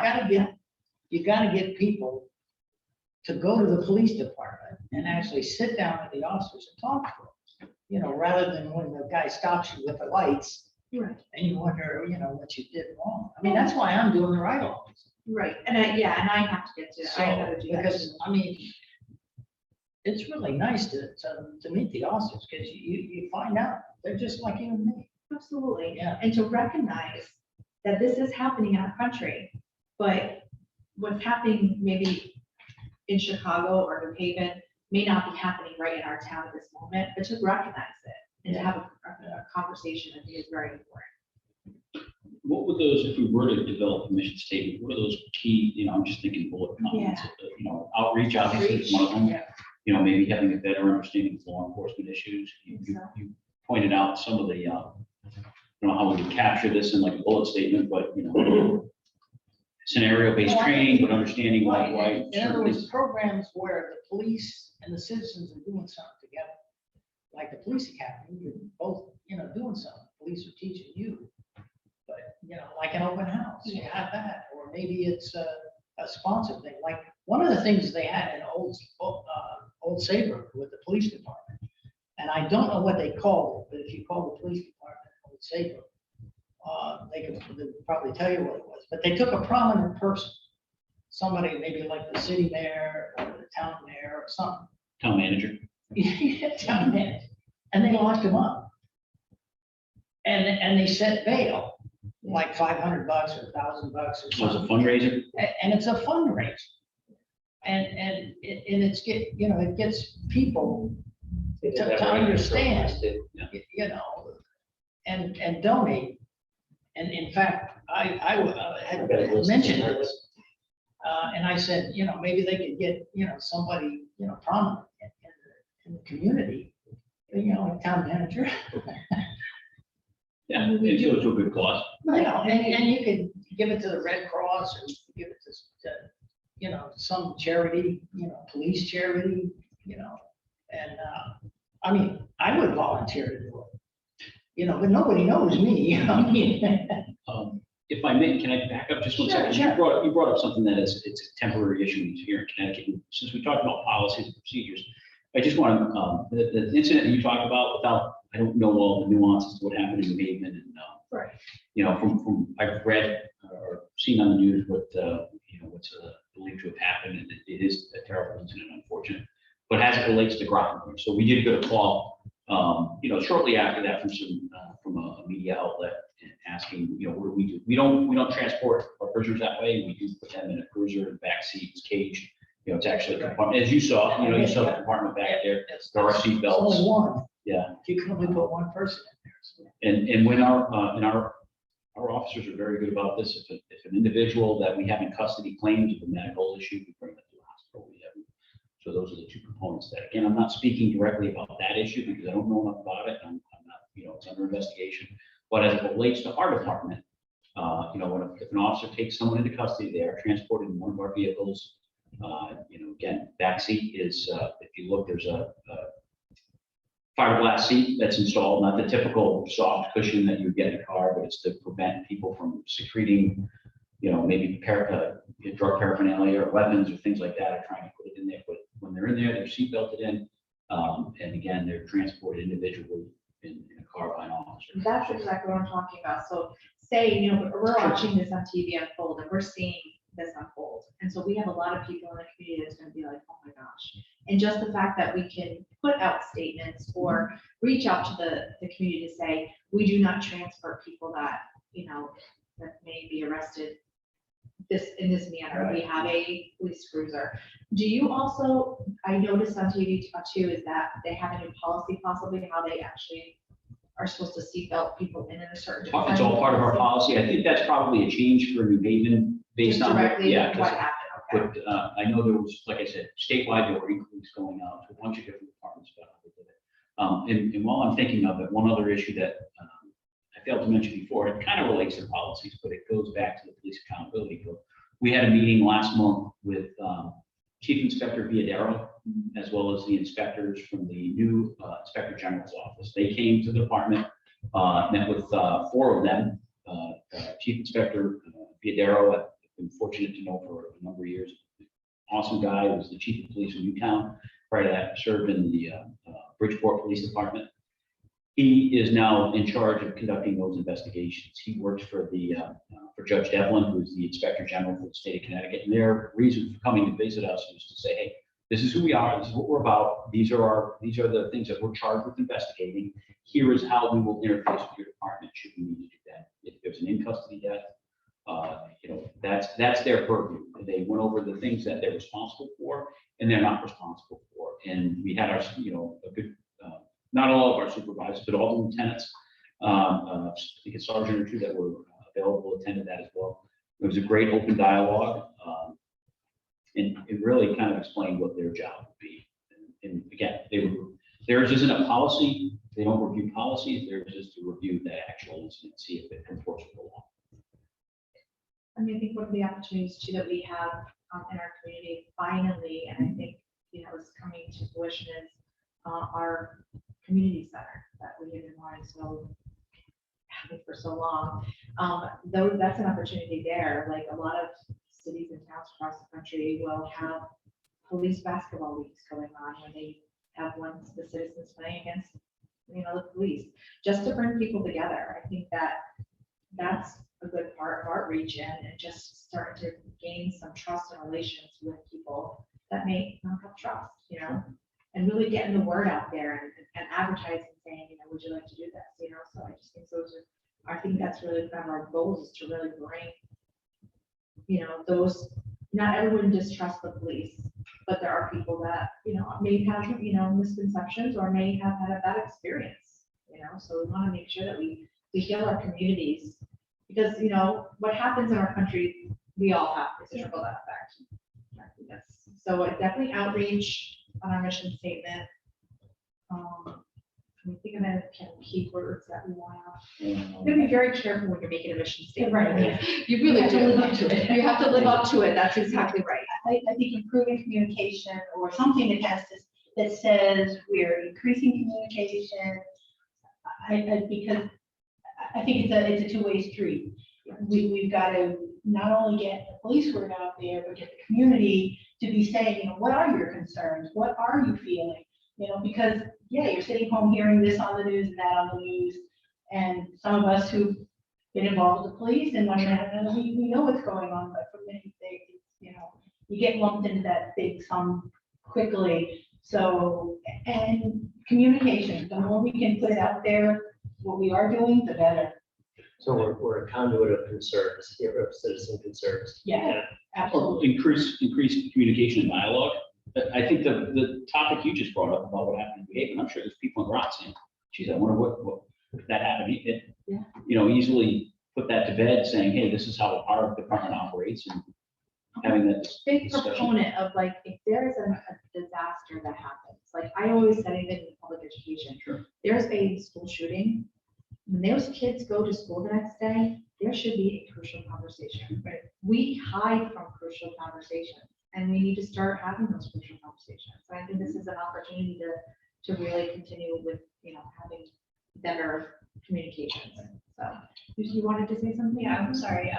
you gotta get people to go to the police department and actually sit down with the officers and talk to them. Rather than when the guy stops you with the lights. Right. And you wonder, what you did wrong. I mean, that's why I'm doing the right office. Right, and I have to get to it. I gotta do that. Because, it's really nice to meet the officers, because you find out they're just like you and me. Absolutely. Yeah. And to recognize that this is happening in our country, but what's happening maybe in Chicago or New Haven may not be happening right in our town at this moment, but to recognize it and to have a conversation, I think is very important. What would those, if we were to develop a mission statement, what are those key, I'm just thinking bullet points, outreach obviously is one of them. Yeah. Maybe having a better understanding of law enforcement issues. You pointed out some of the, how we would capture this in like a bullet statement, but, scenario-based training, but understanding why. In other words, programs where the police and the citizens are doing something together. Like the police academy, you're both, doing something. Police are teaching you. But, like an open house, you have that. Or maybe it's a sponsored thing. Like one of the things they had in Old Saybrook with the police department, and I don't know what they called it, but if you call the police department Old Saybrook, they could probably tell you what it was. But they took a prominent person, somebody maybe like the city mayor or the town mayor or something. Town manager. Town manager, and they locked him up. And they set bail, like $500 or $1,000 or So it's something. a fundraiser. And it's a fundraiser. And it gets people to understand, and donate. And in fact, I had mentioned this, and I said, maybe they could get, somebody, prominent in the community, town manager. Yeah, it goes to a good cause. And you could give it to the Red Cross, or you could give it some charity, police charity, and, I mean, I would volunteer to do it. But nobody knows me, I mean. If I may, can I back up just one second? Sure. You brought up something that it's a temporary issue here in Connecticut. And since we talked about policies and procedures, I just want to, the incident that you talked about, I don't know all the nuances to what happened in the pavement, and, Right. from I've read or seen on the news what's believed to have happened, and it is a terrible incident, unfortunate. But as it relates to Groton, so we did get a call, shortly after that from a media outlet asking, what do we do? We don't transport our prisoners that way. We do put them in a cruiser, the back seat, it's caged. It's actually a compartment, as you saw, you saw the compartment back there. There are seat It's only belts. one. Yeah. You can only put one person in there. And when our officers are very good about this. If an individual that we have in custody claims of a medical issue, we bring them to the hospital. So those are the two components that, again, I'm not speaking directly about that issue because I don't know enough about it. I'm not, it's under investigation. But as it relates to our department, if an officer takes someone into custody, they are transported in one of our vehicles. Again, back seat is, if you look, there's a fiberglass seat that's installed, not the typical soft cushion that you would get in a car, but it's to prevent people from secreting, maybe drug paraphernalia or weapons or things like that, or trying to put it in there. But when they're in there, they're seat belted in. And again, they're transported individually in a car by an officer. That's exactly what I'm talking about. So say, we're watching this on TV unfold and we're seeing this unfold. And so we have a lot of people in the community that's going to be like, oh my gosh. And just the fact that we can put out statements or reach out to the community to say, we do not transport people that, that may be arrested in this manner. We have a police cruiser. Do you also, I noticed on TV too, is that they have a new policy possibly how they actually are supposed to seatbelt people in a certain. It's all part of our policy. I think that's probably a change for New Haven based Just on, directly yeah. what happened. Okay. But I know there was, like I said, statewide, there were inquiries going out to a bunch of different departments about how they did it. And while I'm thinking of it, one other issue that I failed to mention before, it kind of relates to policies, but it goes back to the police accountability code. We had a meeting last month with Chief Inspector Viadero, as well as the inspectors from the new Inspector General's office. They came to the department, met with 4 of them. Chief Inspector Viadero, I've been fortunate to know for a number of years. Awesome guy, was the chief of police in Newtown. Prior to that, served in the Bridgeport Police Department. He is now in charge of conducting those investigations. He works for for Judge Devlin, who's the Inspector General for the state of Connecticut. And their reason for coming to visit us was to say, hey, this is who we are. This is what we're about. These are the things that we're charged with investigating. Here is how we will interface with your department should we need to do that. If there's an in-custody death, that's their purview. They went over the things that they're responsible for and they're not responsible for. And we had our, a good, not all of our supervisors, but all the lieutenants, I think a sergeant or 2 that were available attended that as well. It was a great open dialogue. And it really kind of explained what their job would be. And again, theirs isn't a policy. They don't review policies. Theirs is to review that actual incident, see if it comports with the law. I mean, I think one of the opportunities too that we have in our community finally, and I think, is coming to fruition is our community center that we have been wanting for so long. Though that's an opportunity there, like a lot of cities and towns across the country will have police basketball leagues going on when they have the citizens playing against, the police, just to bring people together. I think that's a good part of our region and just start to gain some trust and relations with people that may not have trust, and really getting the word out there and advertising, saying, would you like to do this, so I just think I think that's really kind of our goals, is to really bring, not everyone distrusts the police, but there are people that, may have, misconceptions or may have had a bad experience, so we want to make sure that we heal our communities, because, what happens in our country, we all have, it's a trickle down effect. So definitely outreach on our mission statement, Can we think of any kind of keywords that we want to? You You gotta be very careful when you're making a mission statement. Right. You really have to do. live up to it. You have to live up to it. That's exactly right. I think improving communication or something that has this, that says we're increasing communication. Because I think it's a two-way street. We've got to not only get the police word out there, but get the community to be saying, you know, what are your concerns? What are you feeling? You know, because, yeah, you're sitting home hearing this on the news and that on the news. And some of us who've been involved with the police and one another, we know what's going on, but for many things, you know, you get lumped into that big sum quickly. So, and communication, the more we can put it out there, what we are doing, the better. So we're a conduit of concerns, of citizen concerns. Yeah, Or absolutely. increase communication and dialogue. But I think the topic you just brought up about what happened in Haven, I'm sure there's people in Groton saying, geez, I wonder what if that happened. Yeah. You know, easily put that to bed saying, hey, this is how our department operates, and having that Big discussion. proponent of like, if there is a disaster that happens, like I always said, even in public education, Sure. there's a school shooting. When those kids go to school the next day, there should be a crucial conversation. Right. We hide from crucial conversations, and we need to start having those crucial conversations. So I think this is an opportunity to really continue with, you know, having better communications. So, you wanted to say something? Yeah, I'm sorry.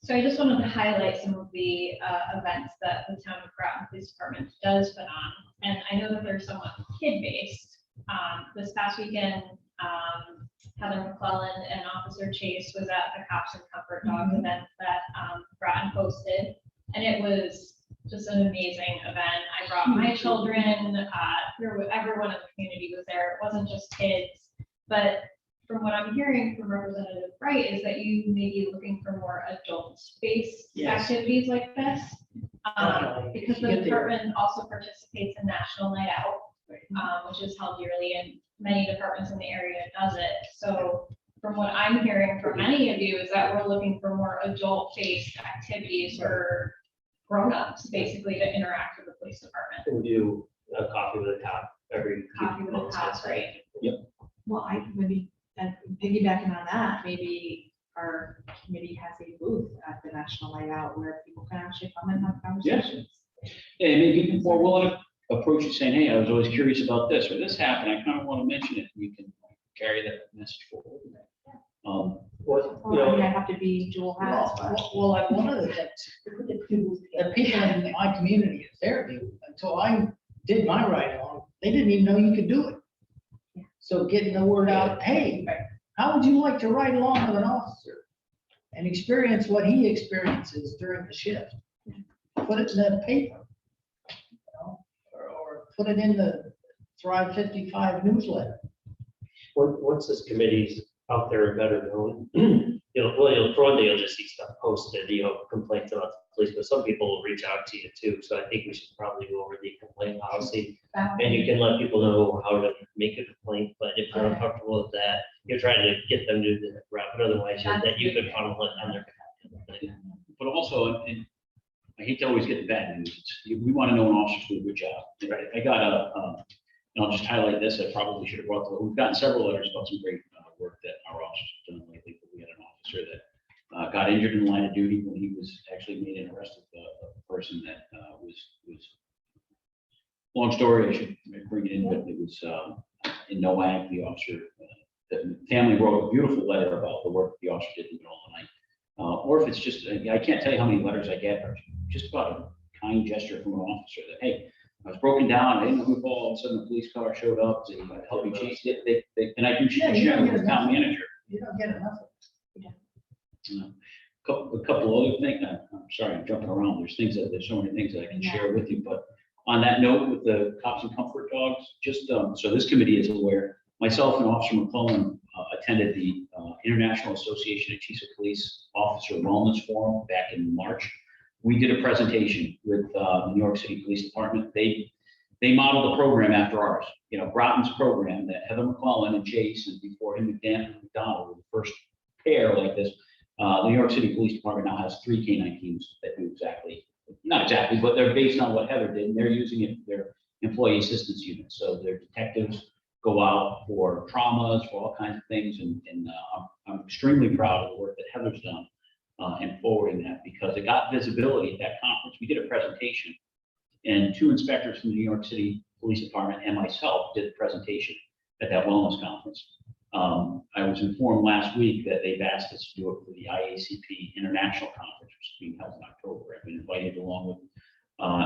So I just wanted to highlight some of the events that the town of Groton Police Department does put on. And I know that they're somewhat kid-based. This past weekend, Heather McClellan and Officer Chase was at the Cops and Comfort Dogs event that Groton hosted. And it was just an amazing event. I brought my children, everyone in the community was there. It wasn't just kids, but from what I'm hearing from Representative Bright is that you may be looking for more adult-based Yes. activities like this. Definitely. Because the Get there. department also participates in National Night Out, which is held yearly, and many departments in the area does it. So from what I'm hearing from many of you is that we're looking for more adult-based activities for grown-ups, basically, to interact with the police department. And do a coffee with a cop every. Coffee with a cop, right? Well, I maybe, and piggybacking on that, maybe our committee has a booth at the National Night Out where people can actually come and have conversations. Yeah, maybe people more willing to approach you saying, hey, I was always curious about this, or this happened, I kind of want to mention it, you can carry that message forward. What, you Well, I mean, I know, have to be dual hats, but. Well, like one of the things, the people in my community in Fairview, until I did my ride along, they didn't even know you could do it. So getting the word out, hey, how would you like to ride along with an officer and experience what he experiences during the shift? Put it in the paper, you know, or put it in the Thrive 55 newsletter. once this committee's out there and better known, you'll just see stuff posted, complaints about the police, but some people will reach out to you too. So I think we should probably go over the complaint policy. And you can let people know how to make a complaint, but if they're uncomfortable with that, you're trying to get them to do the route, but otherwise that you could funnel it on their behalf. But also, and I hate to always get the bad news, we want to know an officer's doing a good job. I got and I'll just highlight this, I probably should have we've gotten several letters about some great work that our officers have done lately, but we had an officer that got injured in the line of duty when he was actually made an arrest of a person that was, long story, I should bring it in, but it was in NOAC, the officer, the family wrote a beautiful letter about the work the officer did in the middle of the night. Or if it's just, I can't tell you how many letters I get, are just about a kind gesture from an officer that, hey, I was broken down, I didn't know who called, all of a sudden the police car showed up, to help me chase it, and I do Yeah, you share don't with get the town enough. manager. You don't get enough. A couple other things, I'm sorry, I'm jumping around, there's so many things that I can share with you, but on that note, with the Cops and Comfort Dogs, just, so this committee is aware, myself and Officer McClellan attended the International Association of Chiefs of Police Officer Wellness Forum back in March. We did a presentation with the New York City Police Department. They modeled the program after ours. You know, Groton's program that Heather McClellan and Chase, and before him, McDaniel and McDonald were the first pair like this. The New York City Police Department now has 3 K9 teams that do not exactly, but they're based on what Heather did, and they're using it. employee assistance unit. So their detectives go out for traumas, for all kinds of things, and I'm extremely proud of the work that Heather's done in forwarding that, because it got visibility at that conference. We did a presentation, and 2 inspectors from the New York City Police Department and myself did the presentation at that wellness conference. I was informed last week that they've asked us to do it for the IACP International Conference, which is being held in October. I've been invited along with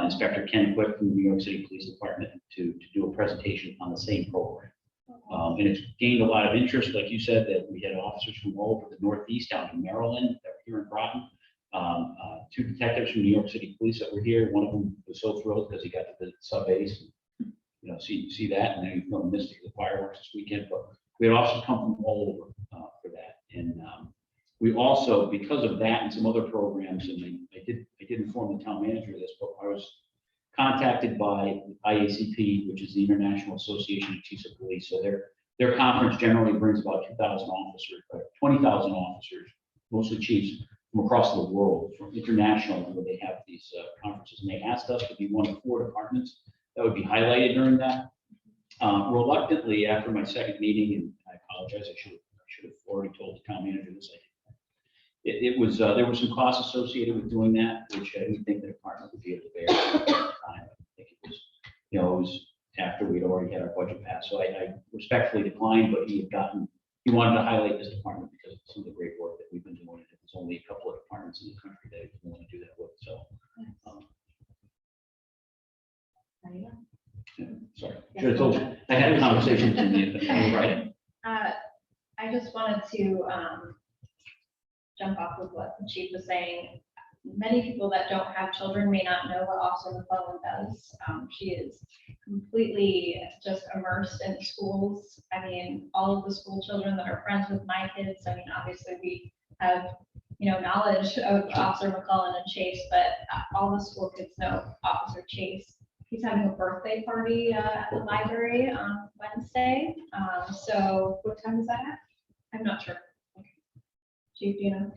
Inspector Ken Quick from the New York City Police Department to do a presentation on the same program. And it's gained a lot of interest, like you said, that we had officers from all over the Northeast down to Maryland that were here in Groton. 2 detectives from New York City Police that were here. One of them was so thrilled because he got to visit sub base, and, see that, and then he's going to miss the fireworks this weekend. But we had officers come from all over for that, and we also, because of that and some other programs, and I did inform the town manager of this, but I was contacted by IACP, which is the International Association of Chiefs of Police. So their conference generally brings about 2,000 officers, 20,000 officers, mostly chiefs from across the world, from international, where they have these conferences. And they asked us to be one of 4 departments that would be highlighted during that. Reluctantly, after my second meeting, and I apologize, I should have already told the town manager this. It was there was some costs associated with doing that, which I didn't think the department would be able to bear at the time. I think it was, it was after we'd already had our budget passed. So I respectfully declined, but he wanted to highlight this department because of some of the great work that we've been doing. There's only a couple of departments in the country that want to do that with. So, yeah, sorry, should have told you. I had a conversation with you, right? I just wanted to jump off with what the chief was saying. Many people that don't have children may not know what Officer McClellan does. She is completely just immersed in schools. I mean, all of the school children that are friends with my kids. I mean, obviously we have, knowledge of Officer McClellan and Chase, but all the school kids know Officer Chase. He's having a birthday party at the library on Wednesday. So what time is that at? I'm not sure. Chief, do you know?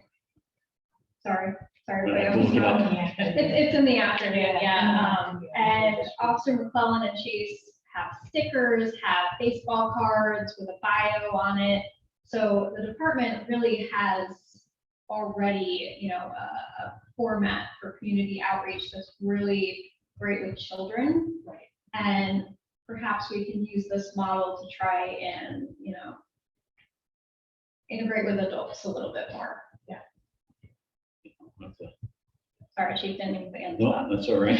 Sorry. It's in the afternoon, yeah. And Officer McClellan and Chase have stickers, have baseball cards with a bio on it. So the department really has already, a format for community outreach that's really great with children. Right. And perhaps we can use this model to try and, integrate with adults a little bit more. Sorry, Chief, didn't mean to answer No, that's all right.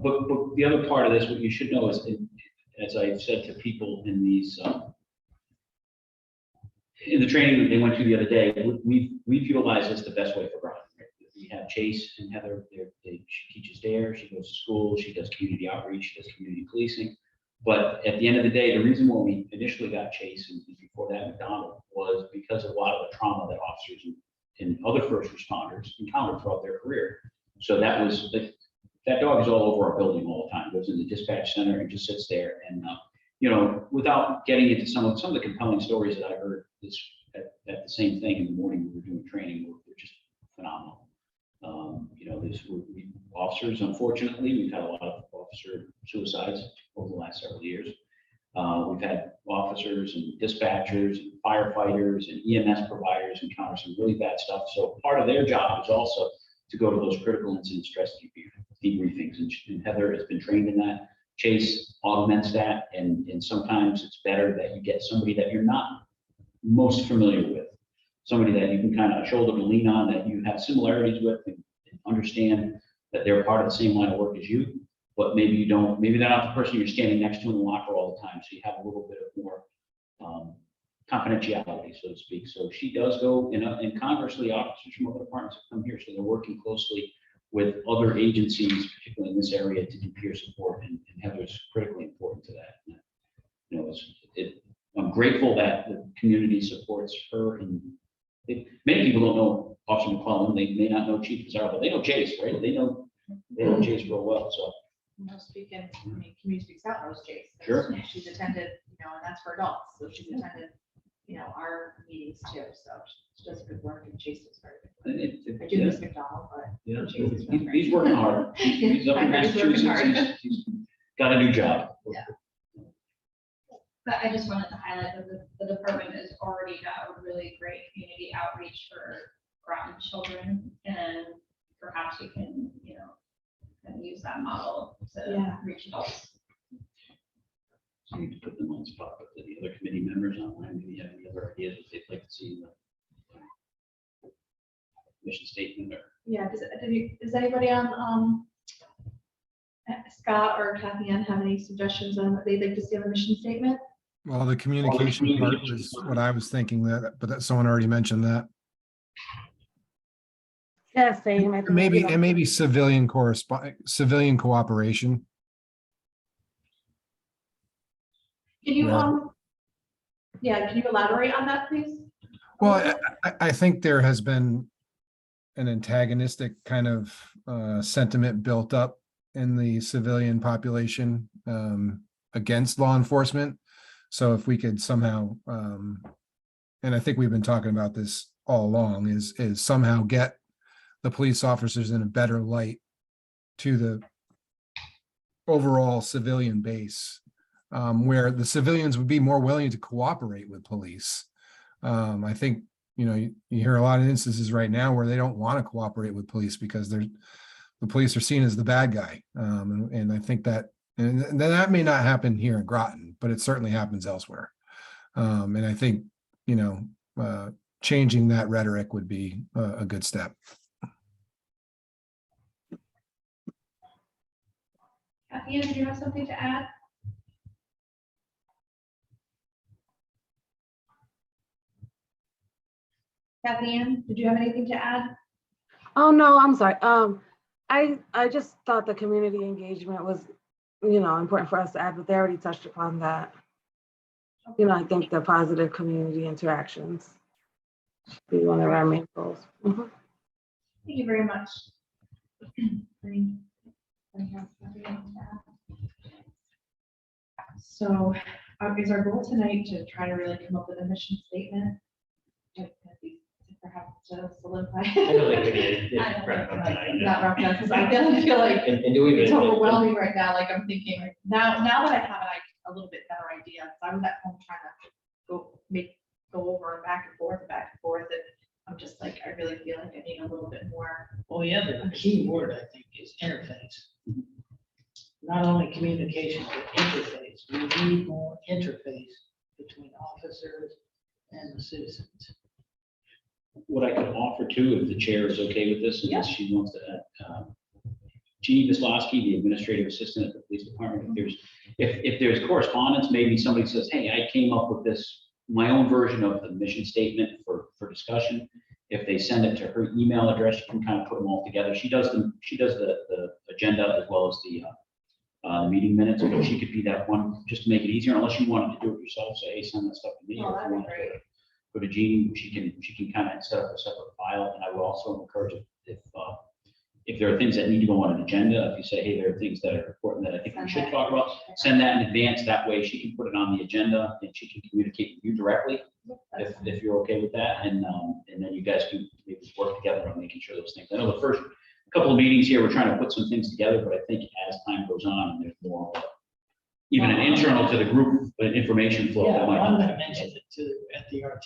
But the other part of this, what you should know is, as I've said to people in these, in the training that they went to the other day, we've utilized this the best way for Groton. Right? We have Chase and Heather, she teaches there, she goes to school, she does community outreach, she does community policing. But at the end of the day, the reason why we initially got Chase and before that McDonald was because of a lot of the trauma that officers and other first responders encountered throughout their career. So that was, that dog is all over our building all the time, goes in the dispatch center and just sits there. And, without getting into some of the compelling stories that I heard at the same thing in the morning we were doing training, were just phenomenal. Officers, unfortunately, we've had a lot of officer suicides over the last several years. We've had officers and dispatchers and firefighters and EMS providers encounter some really bad stuff. So part of their job is also to go to those critical incident stress debriefings. And Heather has been trained in that. Chase augments that. And sometimes it's better that you get somebody that you're not most familiar with, somebody that you can kind of shoulder to lean on, that you have similarities with and understand that they're part of the same line of work as you. But maybe you don't, maybe they're not the person you're standing next to in the locker all the time. So you have a little bit of more confidentiality, so to speak. So she does go, and conversely, officers from other departments have come here. So they're working closely with other agencies, particularly in this area, to do peer support. And Heather's critically important to that. I'm grateful that the community supports her. And many people don't know Officer McClellan. They may not know Chief Pizarro, but they know Chase, right? They know Chase real well. So. Community Speaks Out knows Chase. Sure. She's attended, and that's for adults, so she's attended, our meetings too, so she does good work, and Chase is very good. I do miss McDonald, but yeah, Chase is very he's working hard. He's up in I heard he's working Massachusetts. hard. He's got a new job. But I just wanted to highlight that the department has already got a really great community outreach for Groton children, and perhaps we can, kind of use that model to Yeah. reach adults. So you need to put them on the spot, but the other committee members online, maybe have any other ideas if they'd like to see the mission statement or. Yeah, does anybody on, Scott or Kathy Ann have any suggestions on what they'd like to see on the mission statement? Well, the communication part was what I was thinking but that someone already mentioned that. Yeah, same. I think, Maybe, you know, and maybe civilian cooperation. Can you, Yeah. can you elaborate on that, please? Well, I think there has been an antagonistic kind of sentiment built up in the civilian population against law enforcement. So if we could somehow, and I think we've been talking about this all along, is somehow get the police officers in a better light to the overall civilian base, where the civilians would be more willing to cooperate with police. I think, you hear a lot of instances right now where they don't want to cooperate with police because the police are seen as the bad guy. And I think that, and that may not happen here in Groton, but it certainly happens elsewhere. And I think, changing that rhetoric would be a good step. Kathy Ann, do you have something to add? Kathy Ann, did you have anything to add? oh, no, I'm sorry. I just thought the community engagement was, important for us to add, but they already touched upon that. I think the positive community interactions should be one of our main goals. Mhm. Thank you very much. Anything else that we want to add? So is our goal tonight to try to really come up with a mission statement? Perhaps to solidify. I don't think we need to I don't wrap think up like, tonight. not wrapped up, because I feel like And do we it's even? overwhelming right now. Like I'm thinking like, now that I have a little bit better idea, 'cause I was at home trying to go over and back and forth, and I'm just like, I really feel like I need a little bit more. Well, yeah, the key word, I think, is interface. Not only communication, but interface. We need more interface between officers and the citizens. What I could offer too, if the chair is okay with this, unless she wants to add, Jeannie Vislowski, the administrative assistant at the police department, if there's correspondence, maybe somebody says, hey, I came up with this, my own version of the mission statement for discussion. If they send it to her email address, you can kind of put them all together. She does the agenda as well as the meeting minutes, but she could be that one, just to make it easier, unless you wanted to do it yourself, say, hey, send that stuff to me. Oh, Or if that'd you be want to great. go to Jeannie, she can kind of set up a separate file, and I will also encourage if there are things that need to go on an agenda, if you say, hey, there are things that are important that I think we should talk about, send that in advance, that way she can put it on the agenda and she can communicate with you directly, if you're okay with that, and then you guys can maybe work together on making sure those things. I know the first couple of meetings here, we're trying to put some things together, but I think as time goes on and there's more, even an internal to the group, information flow. Yeah, that might I'm help. gonna mention it to, at the RT.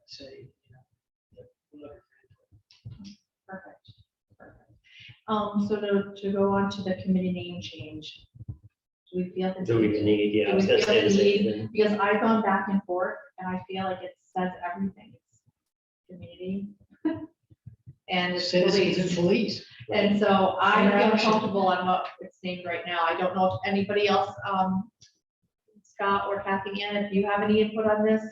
Say, whatever. Perfect. So to go on to the committee name change. Do we feel? Do we need, yeah, I Do was we gonna feel say the the same need? thing. Because I've gone back and forth and I feel like it says everything. It's community. And it's Citizens and police. police. And so I feel Interaction. comfortable on what it's named right now. I don't know if anybody else, Scott or Kathy Ann, if you have any input on this?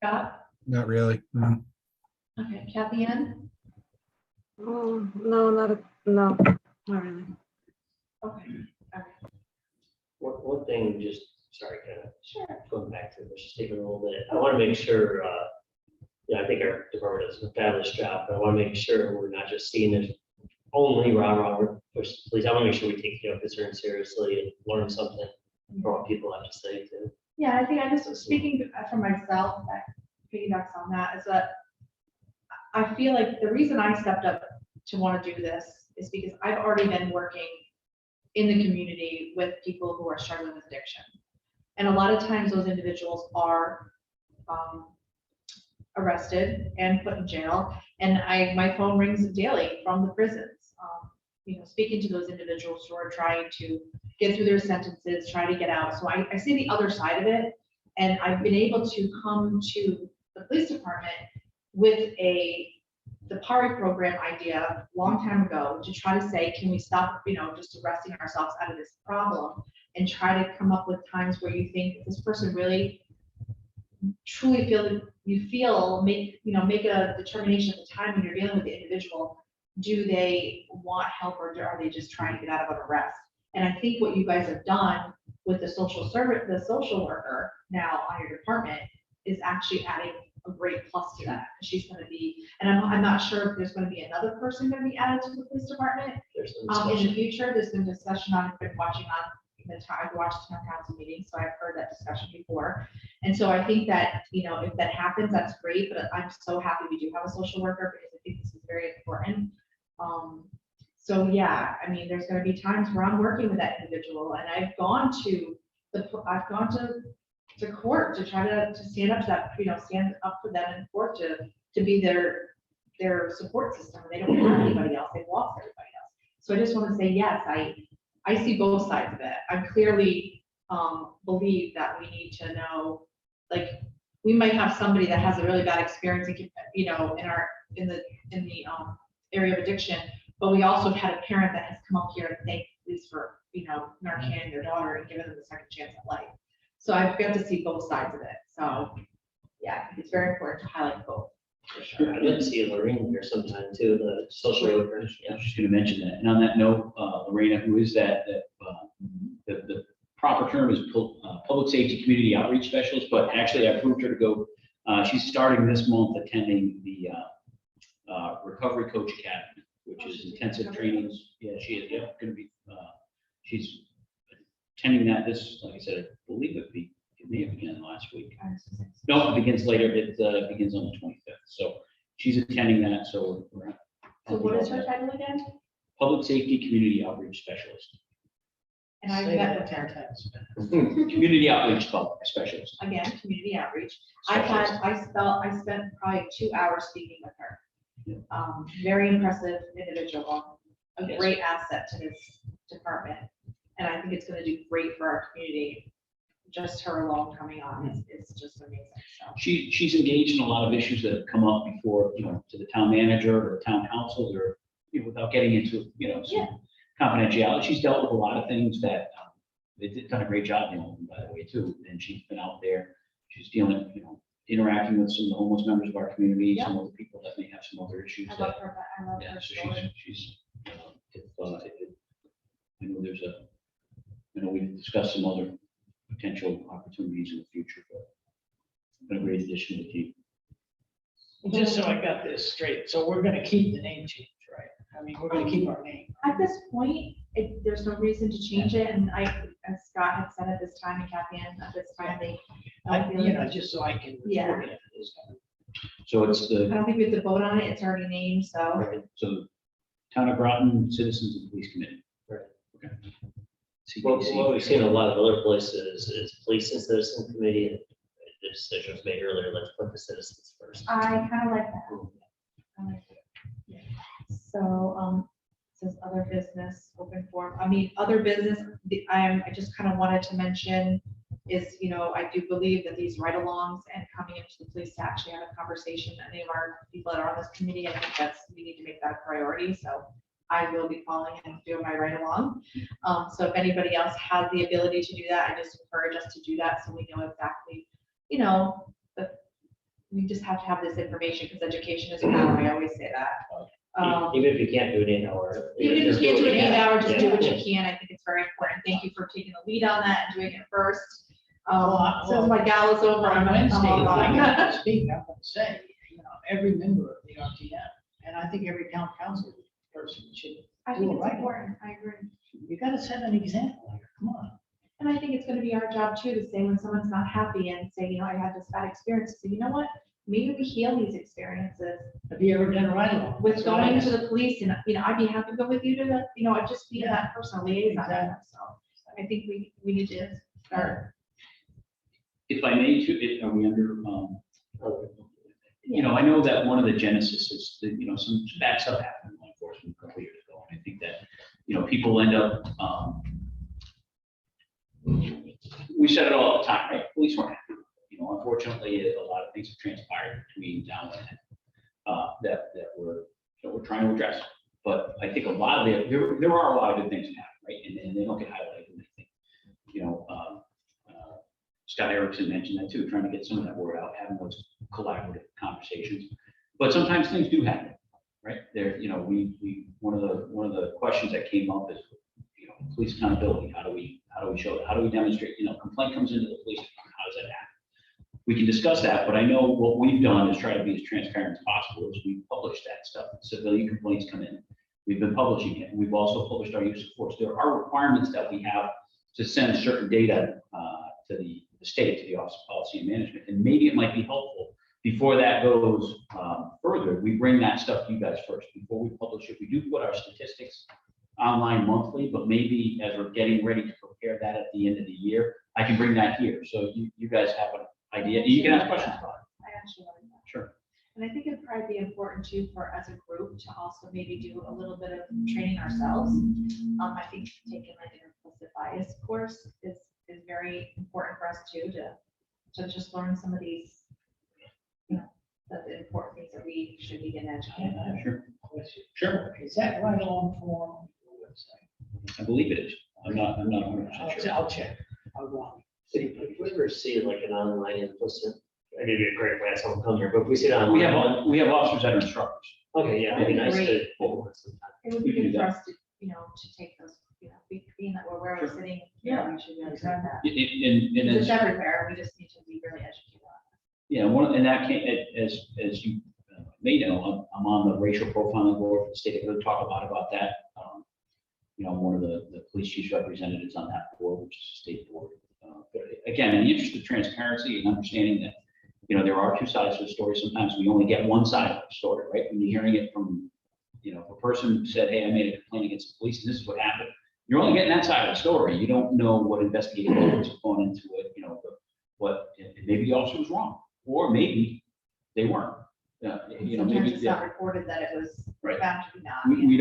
Scott? Not really. No. Okay, Kathy Ann? No, no, not really. Okay. One thing, just, sorry, kind of Sure. going back to, let's just take it a little bit. I want to make sure, I think our department does a fabulous job, but I want to make sure we're not just seeing it only rah-rah, push the police. I want to make sure we take concern seriously and learn something from what people have to say too. Yeah, I think I just, speaking for myself, that piggybacks on that, is that I feel like the reason I stepped up to want to do this is because I've already been working in the community with people who are struggling with addiction. And a lot of times those individuals are arrested and put in jail. And my phone rings daily from the prisons, speaking to those individuals who are trying to get through their sentences, try to get out. So I see the other side of it. And I've been able to come to the police department with the PARI program idea a long time ago to try to say, can we stop, just arresting ourselves out of this problem and try to come up with times where you think if this person really truly make a determination at the time when you're dealing with the individual, do they want help or are they just trying to get out of an arrest? And I think what you guys have done with the social worker now on your department is actually adding a great plus to that. She's going to be, and I'm not sure if there's going to be another person going to be added to the police department There's some in discussion. the future. There's been discussion on, I've been watching on I've watched town council meetings, so I've heard that discussion before. And so I think that, if that happens, that's great, but I'm so happy we do have a social worker because I think this is very important. So yeah, I mean, there's going to be times where I'm working with that individual and I've gone to court to try to stand up to that, stand up for them in court to be their support system. They don't have anybody else. They've lost everybody else. So I just want to say, yes, I see both sides of it. I clearly believe that we need to know, like, we might have somebody that has a really bad experience, in the area of addiction, but we also have had a parent that has come up here and thanked police for, Narcan their daughter and given them a second chance at life. So I've got to see both sides of it. So yeah, I think it's very important to highlight both. For sure. I'd like to see Lorraine here sometime too, the social worker. I Yeah. was just going to mention that. And on that note, Lorena, who is that the proper term is public safety community outreach specialist, but actually I approved her to go. She's starting this month attending the Recovery Coach Academy, which is intensive training. Yeah, she is. Yeah, going to be. She's attending that like I said, I believe it may have begun last week. No, it begins later. It begins on the 25th. So she's attending that. So we're. So what is her title again? Public Safety Community Outreach Specialist. And I Say met that with her 10 times. Community Outreach Specialist. again, community outreach. Specialist. I spent probably 2 hours speaking with her. Very impressive individual, a Yes. great asset to this department. And I think it's going to do great for our community. Just her alone coming on is just amazing. So She's engaged in a lot of issues that have come up before, to the town manager or town council or, without getting into, some confidentiality. She's dealt with a lot of things that they've done a great job, by the way, too. And she's been out there, she's dealing, interacting with some of the homeless members of our community, some of the people that may have some other issues. I love her. I love Yeah, her so story. she's, I know we've discussed some other potential opportunities in the future, but it's been a great addition to the team. Just so I got this straight, so we're gonna keep the name change, right? I mean, we're gonna keep our name. At this point, there's no reason to change it. And as Scott had said at this time, and Kathy Ann, at this time, Just so I can. Yeah. record it, it's gonna- So it's I the, don't think we have to vote on it. It's already named, so. so Town of Groton Citizens and Police Committee. Right. Okay. Well, CPC. what we've seen in a lot of other places is police and citizen committee, and the decision was made earlier, let's put the citizens first. I kind of like that. I like it. So, says other business, open forum. I mean, other business, I just kind of wanted to mention is, I do believe that these ride-alongs and coming into the police to actually have a conversation, any of our people that are on this committee, I think we need to make that a priority. So I will be calling and doing my ride-along. So if anybody else has the ability to do that, I just encourage us to do that so we know exactly, but we just have to have this information because education is power. I always say that. Even if you can't do it in an hour. Even if you can't do it in an hour, just do what Yeah. you can. I think it's very important. Thank you for taking the lead on that and doing it first. Well, Since my gal is over On on Wednesday, Wednesday. if I can speak, I'm gonna say, every member of the RTM, and I think every town council person should, I think it's important. I agree. you gotta set an example here, come on. And I think it's gonna be our job too, to say when someone's not happy and say, I had this bad experience, say, you know what? maybe we heal these experiences Have you ever done a ride along? with going to the police and, I'd be happy to go with you to the, I'd just be that personal liaison. So I think we need to start. If I may, are we under, I know that one of the genesis is that, some bad stuff happened in law enforcement a couple years ago. And I think that, people end up, we said it all the time, right? Police weren't happy. Unfortunately, a lot of things have transpired between now and then that we're trying to address. But I think a lot of there are a lot of good things that happen, right? And they don't get highlighted. And I think, Scott Erickson mentioned that too, trying to get some of that word out, having those collaborative conversations. But sometimes things do happen, right? There, one of the questions that came up is, police accountability. How do we show it? How do we demonstrate? Complaint comes into the police department. How does that happen? We can discuss that, but I know what we've done is try to be as transparent as possible. Is we've published that stuff. Civilian complaints come in. We've been publishing it. We've also published our use of force. There are requirements that we have to send certain data to the state, to the Office of Policy and Management, and maybe it might be helpful. Before that goes further, we bring that stuff to you guys first. Before we publish it, we do put our statistics online monthly, but maybe as we're getting ready to prepare that at the end of the year, I can bring that here. So you guys have an idea. You can ask questions about it. I actually like that. Sure. And I think it'd probably be important too for as a group to also maybe do a little bit of training ourselves. I think taking like an implicit bias course is very important for us too, to just learn some of these, the important things that we should be getting educated on. Sure. Question. Sure. Is that ride along form on your website? I believe it is. I'm not 100% sure. I'll check. I'll go on. See, If we ever see like an online implicit, I mean, it'd be a great way to someone come here, but if we see it online. We have officers that are instructors. Okay, yeah, it'd be nice to. Great. hold one sometime. It would We be can do good for that. us to, to take those, being that we're where we're Sure. sitting, Yeah. we should be able to have that. And It's as, everywhere, we just need to be really educated on and that came, as you may know, I'm on the racial profiling board for the state. We'll talk a lot about that. One of the police chiefs representatives on that board, which is a state board. But again, in the interest of transparency and understanding that, there are two sides to the story. Sometimes we only get one side of the story, right? When you're hearing it from, if a person said, hey, I made a complaint against the police, and this is what happened. You're only getting that side of the story. You don't know what investigative motives have gone into it, maybe the officer was wrong, or maybe they weren't. it. Maybe, Sometimes it's not yeah, reported that it was Right. found to be not. we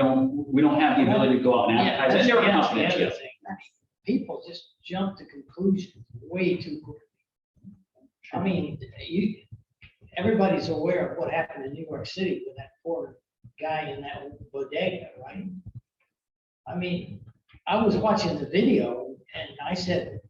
don't have the ability to go out and advertise. That's never that's happened. the other Yeah. thing. People just jump to conclusions way too quick. I mean, everybody's aware of what happened in New York City with that poor guy in that bodega, right? I mean, I was watching the video and I said,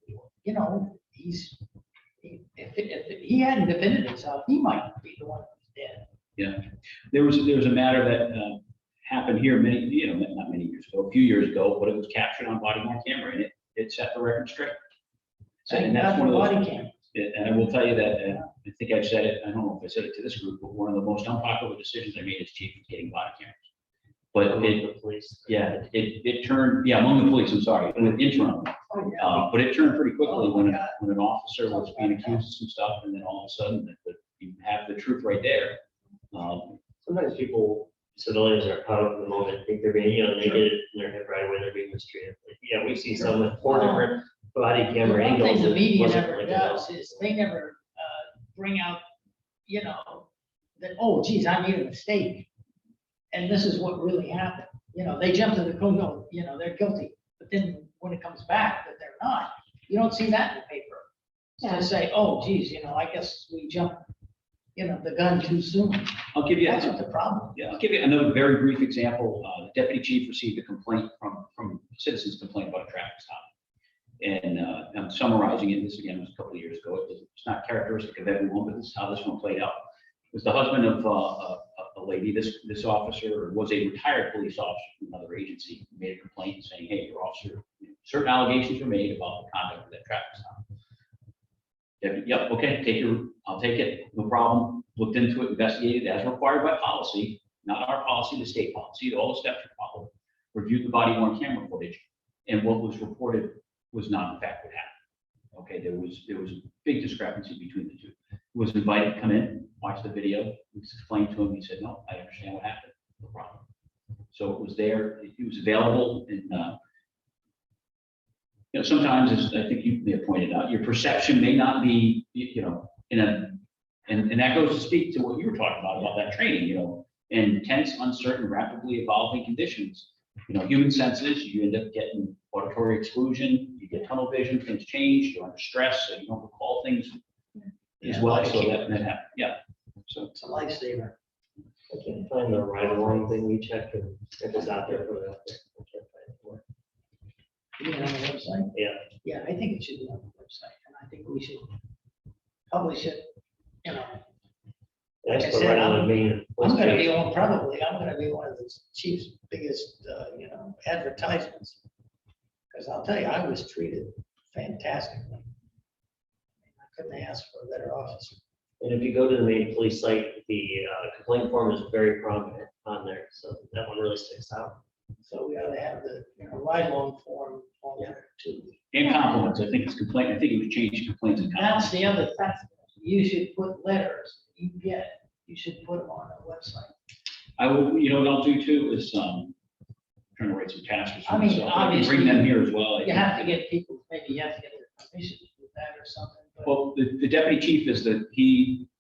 if he hadn't defended himself, he might be the one who's dead. There was a matter that happened here not many years ago, a few years ago, but it was captured on body worn camera and it set the record straight. And that's one of those. Body cam. And I will tell you that, I think I've said it, I don't know if I said it to this group, but one of the most unpopular decisions I made as chief was getting body cameras. But Among it, the police. it turned, among the police, I'm sorry, with interim. Oh, yeah. But it turned pretty quickly Oh, when, my God. when an officer was being accused of some stuff, and then all of a sudden, you have the truth right there. Sometimes civilians are caught up in the moment, think they're being, they get it in their head right away, they're being mistreated. Like, yeah, we see some with 4 different body The camera one angles. thing the it media wasn't never like does that. is they never bring out, that, oh geez, I made a mistake. And this is what really happened. They jump to the conclusion, they're guilty. But then when it comes back that they're not, you don't see that in the paper. Yeah. To say, oh geez, I guess we jumped, the gun too soon. I'll give you. That's what the problem. Yeah, I'll give you another very brief example. The deputy chief received a complaint from citizens complaint about a traffic stop. And I'm summarizing it. This again was a couple of years ago. It's not characteristic of everyone, but this is how this one played out. It was the husband of a lady. This officer was a retired police officer from another agency. Made a complaint saying, hey, your officer, certain allegations were made about the conduct of that traffic stop. Deputy, yep, okay, I'll take it, no problem. Looked into it, investigated as required by policy, not our policy, the state policy, all the steps are followed. Reviewed the body worn camera footage, and what was reported was not in fact what happened. Okay, there was a big discrepancy between the two. was invited to come in, watch the video, we explained to him, he said, no, I understand what happened, no problem. So it was there, it was available, and, sometimes, as I think you may have pointed out, your perception may not be, and that goes to speak to what you were talking about that training, in tense, uncertain, rapidly evolving conditions, human senses, you end up getting auditory exclusion, you get tunnel vision, things change, you're under stress, so you don't recall things as well, so that happens, yeah. So It's a lifesaver. I can't find the ride along thing we checked, and if it's out there, put it out there. I can't find it anymore. You mean on the website? Yeah. Yeah, I think it should be on the website, and I think we should publish it, That's I the said, right I'm- on main. I'm gonna be on, probably, I'm gonna be one of the chief's biggest, advertisements. Because I'll tell you, I was treated fantastically. I couldn't ask for a better officer. And if you go to the main police site, the complaint form is very prominent on there, so that one really sticks out. So we ought to have the, ride-along form on there too. And compliments, I think it's complaint, I think it was changed to complaints and compliments. That's the other thing. You should put letters you get, you should put them on the website. I will, what I'll do too is, trying to write some tasks. I mean, so I can obviously, bring them here as well. I You think. have to get people, maybe you have to get their permission to do that or something, but. Well, the deputy chief is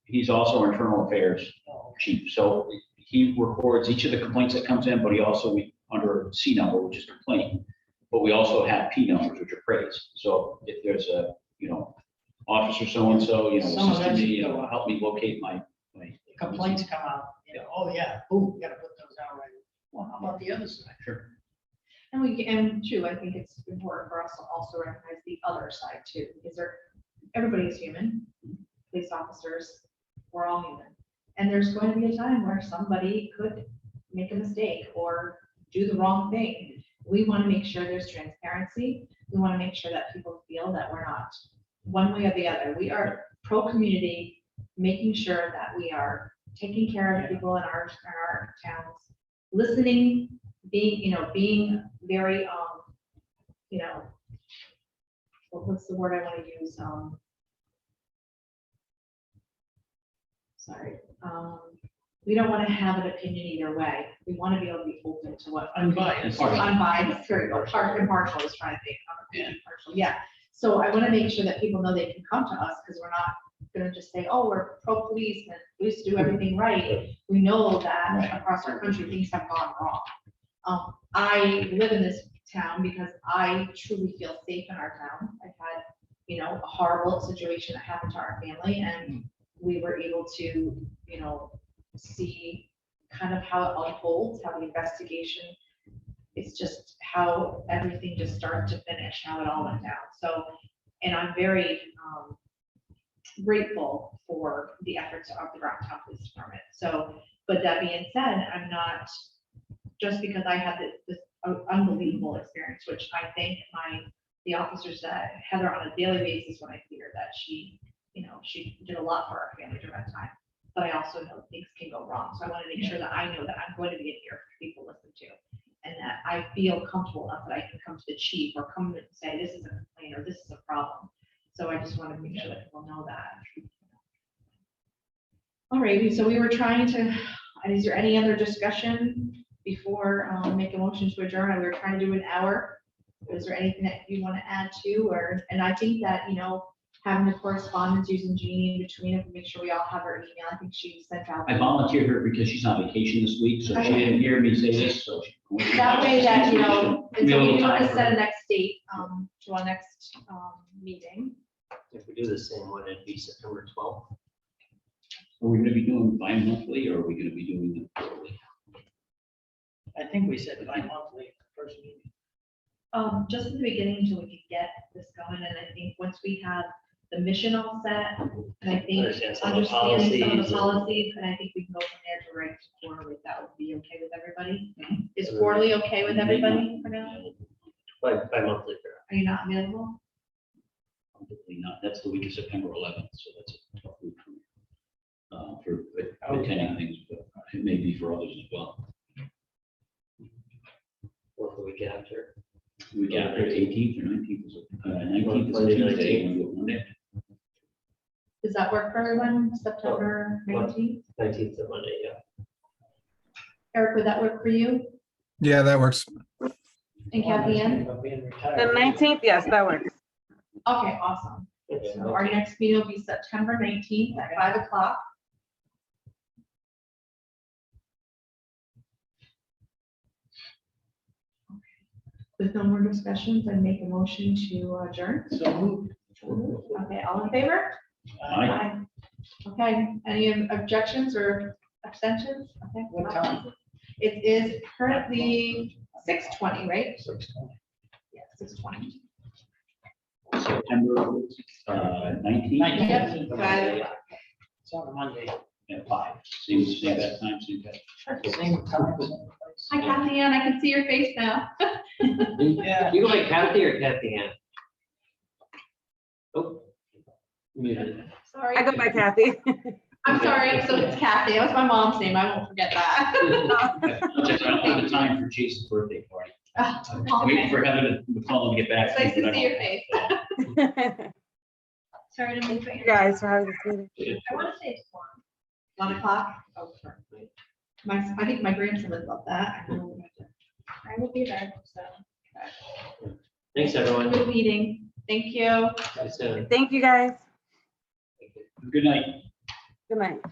he's also our internal affairs Oh, chief, so he records each of the complaints that comes in, but he also, under C number, which is complaint, but we also have P numbers, which are praise. So if there's a, officer so-and-so, Some of assisted that me, should go up. help me locate my. Complaints come out, oh yeah, boom, you gotta put those out right. Well, how about the other side? Sure. And too, I think it's important for us to also recognize the other side too, because everybody is human. Police officers, we're all human. And there's going to be a time where somebody could make a mistake or do the wrong thing. We want to make sure there's transparency. We want to make sure that people feel that we're not one way or the other. We are pro-community, making sure that we are taking care of people in our towns, listening, being very, what's the word I want to use? Sorry. We don't want to have an opinion either way. We want to be able to be open to what. Unbiased. Unbiased, very impartial is trying to think. Impartial, yeah. So I want to make sure that people know they can come to us because we're not going to just say, oh, we're pro-police and police do everything right. We know that across our country, things have gone wrong. I live in this town because I truly feel safe in our town. I've had, a horrible situation that happened to our family, and we were able to, see kind of how it unfolds, how the investigation, it's just how everything just started to finish, how it all went down. So, and I'm very grateful for the efforts of the Groton Police Department. So, but that being said, I'm not, just because I had this unbelievable experience, which I thank the officers that Heather on a daily basis when I see her, that she did a lot for our family during that time. But I also know things can go wrong. So I want to make sure that I know that I'm going to be an ear for people to listen to, and that I feel comfortable enough that I can come to the chief or come and say, this is a complaint or this is a problem. So I just want to make sure that people know that. All right, so we were trying to, is there any other discussion before make a motion to adjourn? We were trying to do an hour. Is there anything that you want to add to, and I think that, having the correspondence using Jeannie in between it, make sure we all have her email. I think she sent out. I volunteered her because she's on vacation this week, so she didn't hear me say this, so. That way that, and so We have a we little want time to for set her. a next date, to our next, meeting. If we do the same one, it'd be September 12th. Are we gonna be doing bi-monthly, or are we gonna be doing them quarterly? I think we said bi-monthly, first meeting. Just in the beginning until we could get this going, and I think once we have the mission all set, and I think Understand some of the understanding some of the policies and- policies, and I think we can go from there to write quarterly. That would be okay with everybody. Is quarterly okay with everybody for now? By monthly. Are you not available? Probably not, that's the week of September 11th, so that's a tough week for me. For attending things, but it may be for others as well. Or the week after. Week after 18th or 19th is, 19th is a Monday, Tuesday, 19th. and we'll go Monday. The Does that work for everyone? September 19th? 19th of Monday, yeah. Eric, would that work for you? Yeah, that works. And Kathy Ann? The 19th, yes, that works. Okay, awesome. Okay, So our next meeting will be September 19th at 5 o'clock. With no more discussions, I make a motion to adjourn. So moved. Okay, all in favor? Aye. Okay, any objections or abstentions? Okay. What time? It is currently 6:20, right? 6:20. Yeah, 6:20. September 19th Yep, got It's on a Monday. at 5. Same that time, same that. Same time, same place. Hi, Kathy Ann, I can see your face now. Yeah. You go by Kathy or Kathy Ann? Oh. Muted. Sorry. I go by Kathy. I'm sorry, so it's Kathy. That was my mom's name. I won't forget that. I'll check out the time for Jason's birthday party. Waiting Okay. for Heather to call and get back. It's nice me, to but I see your don't- face. Sorry to move Thank you it. guys for having this meeting. I want to say it's 1. 1 o'clock? Oh, perfect. I think my grandson would love that. I know. I will be there, so. Thanks, everyone. Good meeting. Thank you. See you soon. Thank you, guys. Good night. Good night.